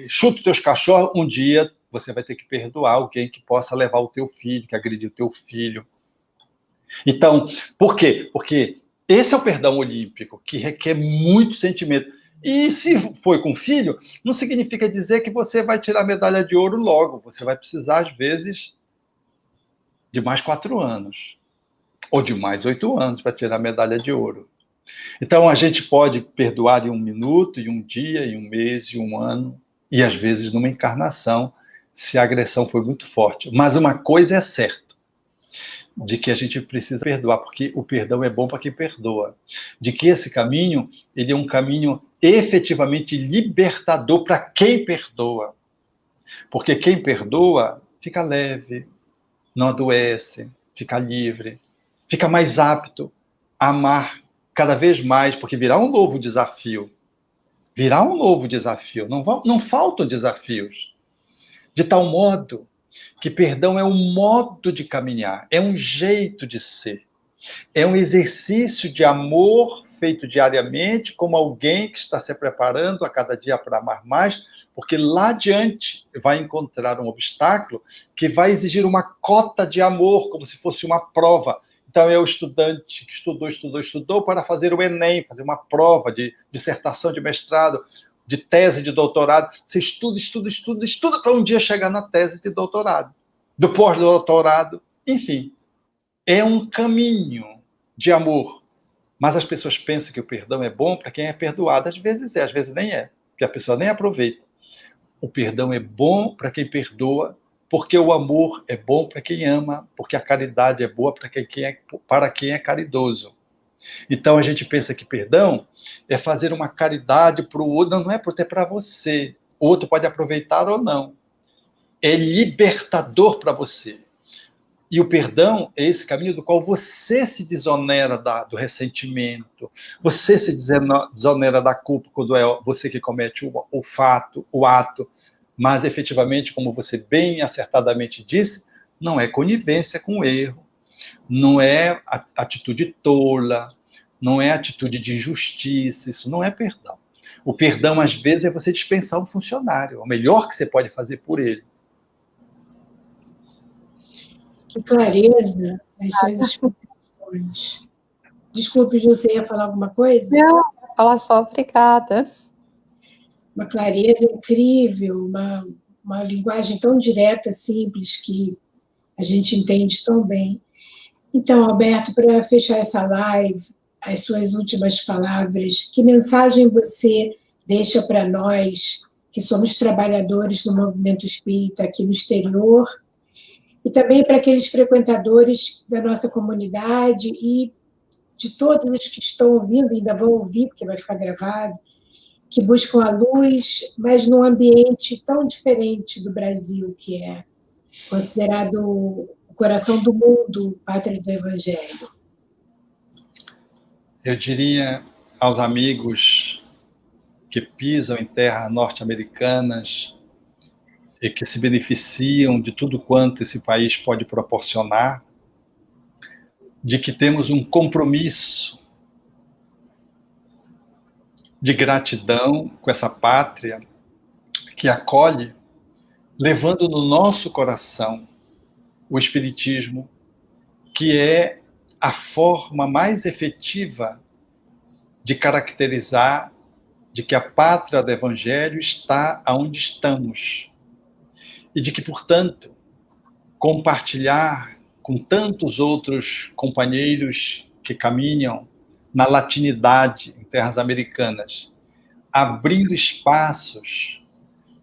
chuta os teus cachorros. Um dia você vai ter que perdoar alguém que possa levar o teu filho, que agrediu o teu filho. Então, por quê? Porque esse é o perdão olímpico, que requer muito sentimento. E se foi com filho, não significa dizer que você vai tirar a medalha de ouro logo. Você vai precisar, às vezes, de mais 4 anos. Ou de mais 8 anos para tirar a medalha de ouro. Então, a gente pode perdoar em 1 minuto, em 1 dia, em 1 mês, em 1 ano, e às vezes numa encarnação, se a agressão foi muito forte. Mas uma coisa é certa, de que a gente precisa perdoar, porque o perdão é bom para quem perdoa. De que esse caminho, ele é um caminho efetivamente libertador para quem perdoa. Porque quem perdoa fica leve, não adoece, fica livre, fica mais apto a amar cada vez mais, porque virá um novo desafio. Virá um novo desafio. Não faltam desafios. De tal modo que perdão é um modo de caminhar, é um jeito de ser. É um exercício de amor feito diariamente, como alguém que está se preparando a cada dia para amar mais, porque lá adiante vai encontrar um obstáculo que vai exigir uma cota de amor, como se fosse uma prova. Então, é o estudante que estudou para fazer o Enem, fazer uma prova de dissertação de mestrado, de tese de doutorado. Você estuda para um dia chegar na tese de doutorado, do pós-doutorado, enfim. É um caminho de amor. Mas as pessoas pensam que o perdão é bom para quem é perdoado. Às vezes nem é, porque a pessoa nem aproveita. O perdão é bom para quem perdoa, porque o amor é bom para quem ama, porque a caridade é boa para quem é caridoso. Então a gente pensa que perdão é fazer uma caridade para o outro, não é porque é para você. O outro pode aproveitar ou não. É libertador para você. E o perdão é esse caminho do qual você se desonera do ressentimento, você se desonera da culpa quando é você que comete o ato, mas efetivamente, como você bem acertadamente disse, não é conivência com o erro, não é atitude tola, não é atitude de injustiça, isso não é perdão. O perdão, às vezes, é você dispensar um funcionário, é o melhor que você pode fazer por ele. Que clareza as suas explicações. Desculpe, você ia falar alguma coisa? Não, ia falar só obrigada. Uma clareza incrível, uma linguagem tão direta, simples, que a gente entende tão bem. Então, Alberto, para fechar essa live, as suas últimas palavras, que mensagem você deixa para nós, que somos trabalhadores do movimento espírita aqui no exterior, e também para aqueles frequentadores da nossa comunidade e de todos os que estão ouvindo, ainda vão ouvir, porque vai ficar gravado, que buscam a luz, mas num ambiente tão diferente do Brasil, que é considerado o coração do mundo, pátria do Evangelho. Eu diria aos amigos que pisam em terras norte-americanas e que se beneficiam de tudo quanto esse país pode proporcionar, de que temos um compromisso de gratidão com essa pátria que acolhe, levando no nosso coração o Espiritismo, que é a forma mais efetiva de caracterizar de que a pátria do Evangelho está onde estamos. E de que, portanto, compartilhar com tantos outros companheiros que caminham na latinidade em terras americanas, abrindo espaços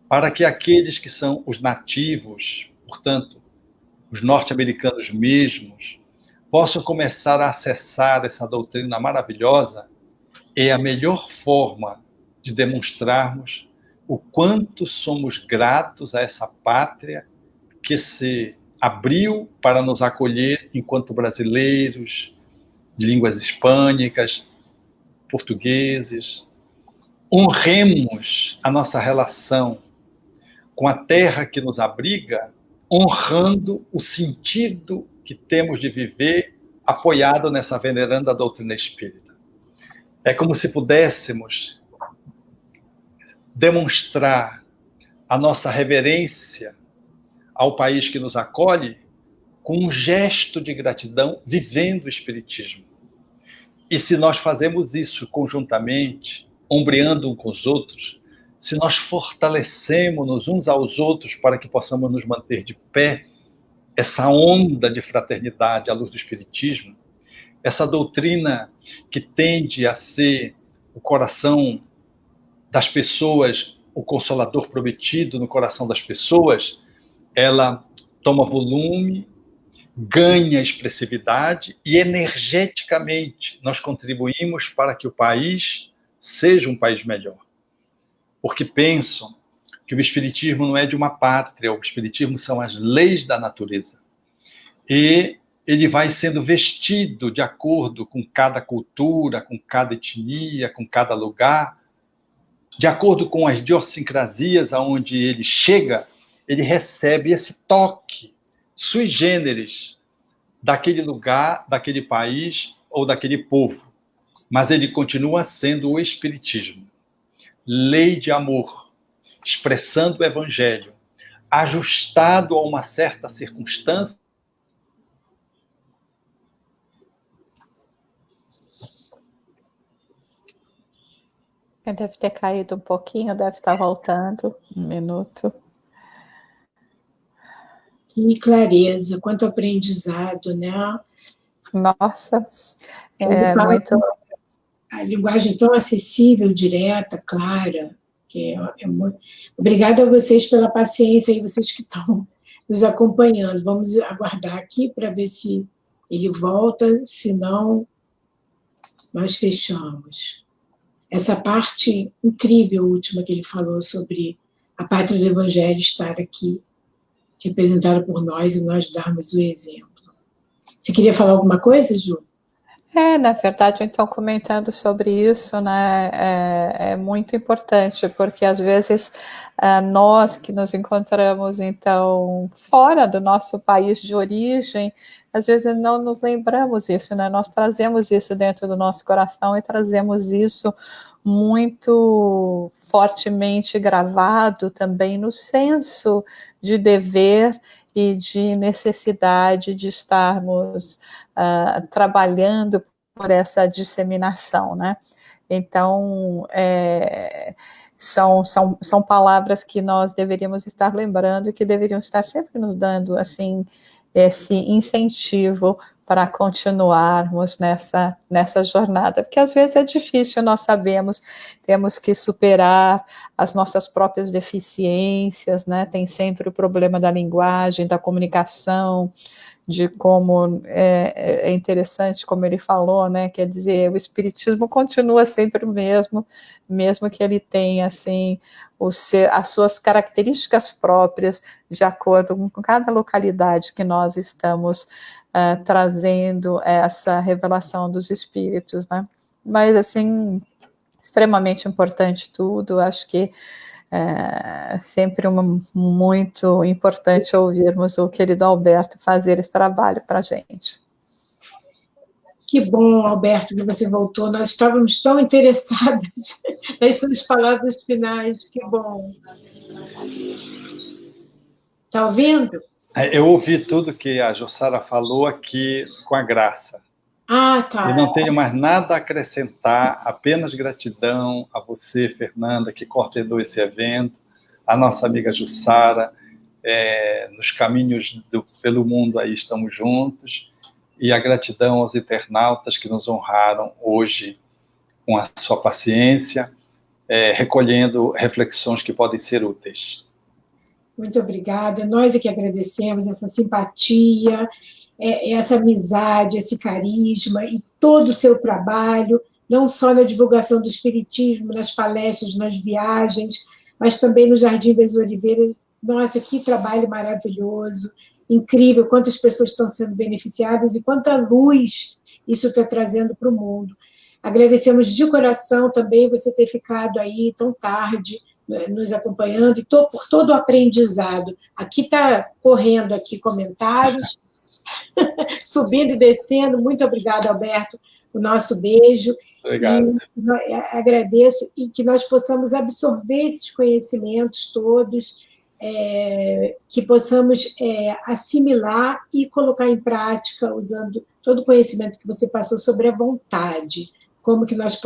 para que aqueles que são os nativos, portanto, os norte-americanos mesmos, possam começar a acessar essa doutrina maravilhosa, é a melhor forma de demonstrarmos o quanto somos gratos a essa pátria que se abriu para nos acolher enquanto brasileiros, de línguas hispânicas, portugueses. Honremos a nossa relação com a terra que nos abriga, honrando o sentido que temos de viver apoiado nessa veneranda doutrina espírita. É como se pudéssemos demonstrar a nossa reverência ao país que nos acolhe com um gesto de gratidão, vivendo o Espiritismo. E se nós fazemos isso conjuntamente, ombreando uns com os outros, se nós fortalecemos uns aos outros para que possamos nos manter de pé, essa onda de fraternidade à luz do Espiritismo, essa doutrina que tende a ser o coração das pessoas, o consolador prometido no coração das pessoas, ela toma volume, ganha expressividade e energeticamente nós contribuímos para que o país seja um país melhor. Porque pensam que o Espiritismo não é de uma pátria, o Espiritismo são as leis da natureza. E ele vai sendo vestido de acordo com cada cultura, com cada etnia, com cada lugar, de acordo com as idiosincrasias aonde ele chega, ele recebe esse toque sui generis daquele lugar, daquele país ou daquele povo. Mas ele continua sendo o Espiritismo. Lei de amor, expressando o Evangelho, ajustado a uma certa circunstância. Deve ter caído um pouquinho, deve estar voltando. Um minuto. Que clareza, quanto aprendizado, né? Nossa, é muito... A linguagem tão acessível, direta, clara, que é muito... Obrigada a vocês pela paciência e vocês que estão nos acompanhando. Vamos aguardar aqui para ver se ele volta, se não, nós fechamos. Essa parte incrível última que ele falou sobre a pátria do Evangelho estar aqui, representada por nós, e nós darmos o exemplo. Você queria falar alguma coisa, Ju? Na verdade, então, comentando sobre isso, né, é muito importante, porque às vezes nós que nos encontramos, então, fora do nosso país de origem, às vezes não nos lembramos isso, né, nós trazemos isso dentro do nosso coração e trazemos isso muito fortemente gravado também no senso de dever e de necessidade de estarmos trabalhando por essa disseminação, né? Então, são palavras que nós deveríamos estar lembrando e que deveriam estar sempre nos dando, assim, esse incentivo para continuarmos nessa jornada, porque às vezes é difícil, nós sabemos, temos que superar as nossas próprias deficiências, né? Tem sempre o problema da linguagem, da comunicação, de como é interessante, como ele falou, né? Quer dizer, o Espiritismo continua sempre o mesmo que ele tenha, assim, as suas características próprias, de acordo com cada localidade que nós estamos trazendo essa revelação dos Espíritos, né? Mas, assim, extremamente importante tudo, acho que sempre muito importante ouvirmos o querido Alberto fazer esse trabalho para a gente. Que bom, Alberto, que você voltou. Nós estávamos tão interessadas nas suas palavras finais. Que bom. Está ouvindo? Eu ouvi tudo que a Jussara falou aqui com a graça. Tá. E não tenho mais nada a acrescentar, apenas gratidão a você, Fernanda, que coordenou esse evento, a nossa amiga Jussara, nos caminhos pelo mundo aí estamos juntos, e a gratidão aos internautas que nos honraram hoje com a sua paciência, recolhendo reflexões que podem ser úteis. Muito obrigada. Nós é que agradecemos essa simpatia, essa amizade, esse carisma e todo o seu trabalho, não só na divulgação do Espiritismo, nas palestras, nas viagens, mas também no Jardim das Oliveiras. Nossa, que trabalho maravilhoso, incrível, quantas pessoas estão sendo beneficiadas e quanta luz isso está trazendo para o mundo. Agradecemos de coração também você ter ficado aí tão tarde nos acompanhando, e por todo o aprendizado. Aqui está correndo aqui comentários, subindo e descendo. Muito obrigada, Alberto, o nosso beijo. Obrigado. E agradeço, e que nós possamos absorver esses conhecimentos todos, que possamos assimilar e colocar em prática, usando todo o conhecimento que você passou sobre a vontade, como que nós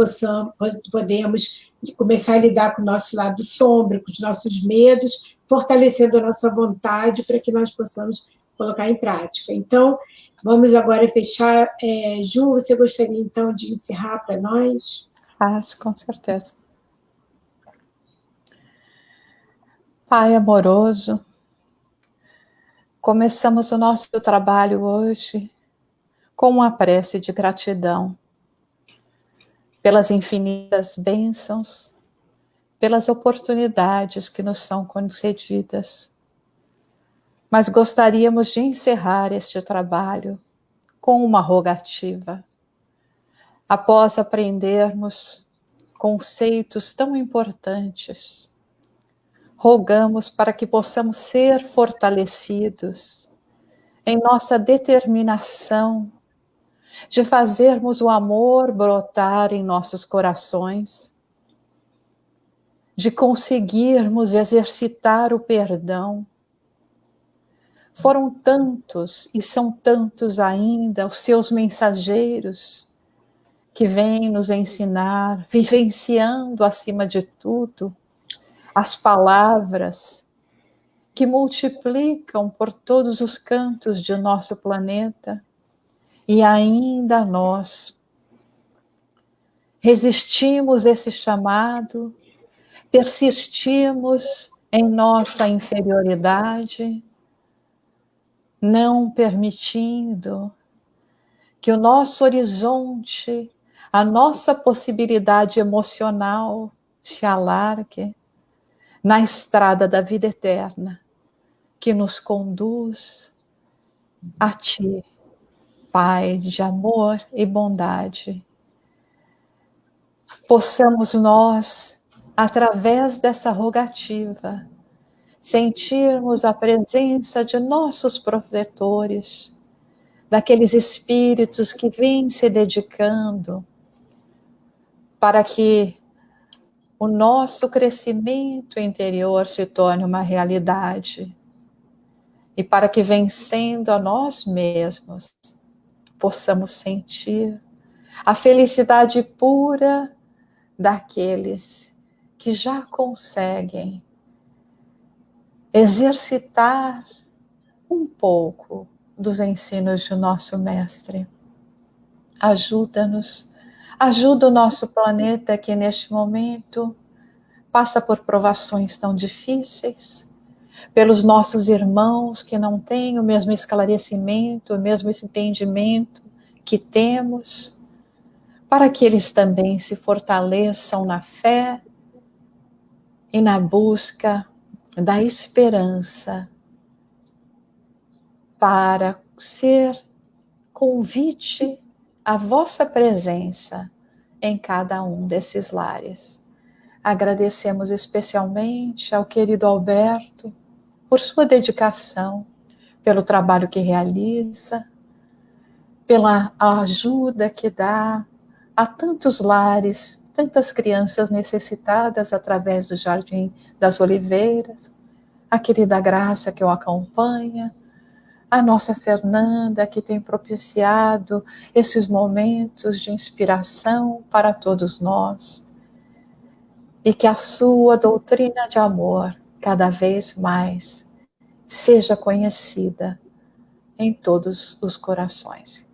podemos começar a lidar com o nosso lado sombra, com os nossos medos, fortalecendo a nossa vontade para que nós possamos colocar em prática. Então, vamos agora fechar. Ju, você gostaria, então, de encerrar para nós? Faço, com certeza. Pai amoroso, começamos o nosso trabalho hoje com uma prece de gratidão pelas infinitas bênçãos, pelas oportunidades que nos são concedidas. Mas gostaríamos de encerrar este trabalho com uma rogativa. Após aprendermos conceitos tão importantes, rogamos para que possamos ser fortalecidos em nossa determinação de fazermos o amor brotar em nossos corações, de conseguirmos exercitar o perdão. Foram tantos e são tantos ainda os seus mensageiros que vêm nos ensinar, vivenciando acima de tudo, as palavras que multiplicam por todos os cantos de nosso planeta, e ainda nós resistimos esse chamado, persistimos em nossa inferioridade, não permitindo que o nosso horizonte, a nossa possibilidade emocional se alargue na estrada da vida eterna, que nos conduz a Ti, Pai de amor e bondade. Possamos nós, através dessa rogativa, sentirmos a presença de nossos protetores, daqueles espíritos que vêm se dedicando para que o nosso crescimento interior se torne uma realidade, e para que, vencendo a nós mesmos, possamos sentir a felicidade pura daqueles que já conseguem exercitar um pouco dos ensinos do nosso Mestre. Ajuda-nos, ajuda o nosso planeta que neste momento passa por provações tão difíceis, pelos nossos irmãos que não têm o mesmo esclarecimento, o mesmo entendimento que temos, para que eles também se fortaleçam na fé e na busca da esperança, para ser convite à vossa presença em cada um desses lares. Agradecemos especialmente ao querido Alberto por sua dedicação, pelo trabalho que realiza, pela ajuda que dá a tantos lares, tantas crianças necessitadas através do Jardim das Oliveiras, a querida Graça que o acompanha, a nossa Fernanda que tem propiciado esses momentos de inspiração para todos nós, e que a sua doutrina de amor cada vez mais seja conhecida em todos os corações.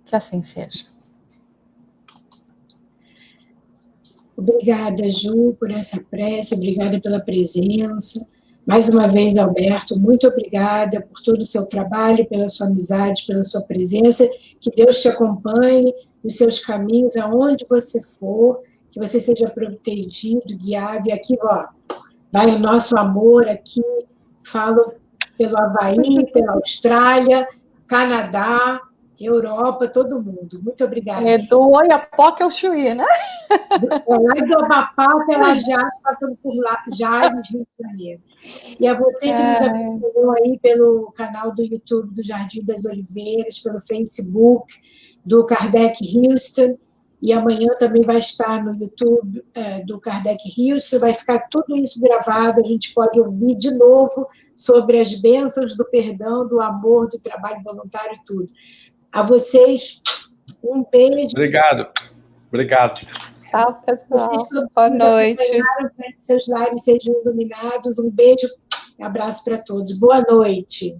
Que assim seja. Obrigada, Ju, por essa prece, obrigada pela presença. Mais uma vez, Alberto, muito obrigada por todo o seu trabalho, pela sua amizade, pela sua presença. Que Deus te acompanhe nos seus caminhos, aonde você for, que você seja protegido, guiado. E aqui, ó, vai o nosso amor aqui, falo pelo Havaí, pela Austrália, Canadá, Europa, todo mundo. Muito obrigada. É do Oiapoque ao Chuí, né? Lá do Amapá até lá já, passando por lá, já no Rio de Janeiro. E a você que nos acompanhou aí pelo canal do YouTube do Jardim das Oliveiras, pelo Facebook do Kardec Houston, e amanhã também vai estar no YouTube do Kardec Houston, vai ficar tudo isso gravado, a gente pode ouvir de novo sobre as bênçãos do perdão, do amor, do trabalho voluntário e tudo. A vocês, um beijo. Obrigado. Tchau, pessoal. Boa noite. Que seus lares sejam iluminados. Um beijo, um abraço para todos. Boa noite.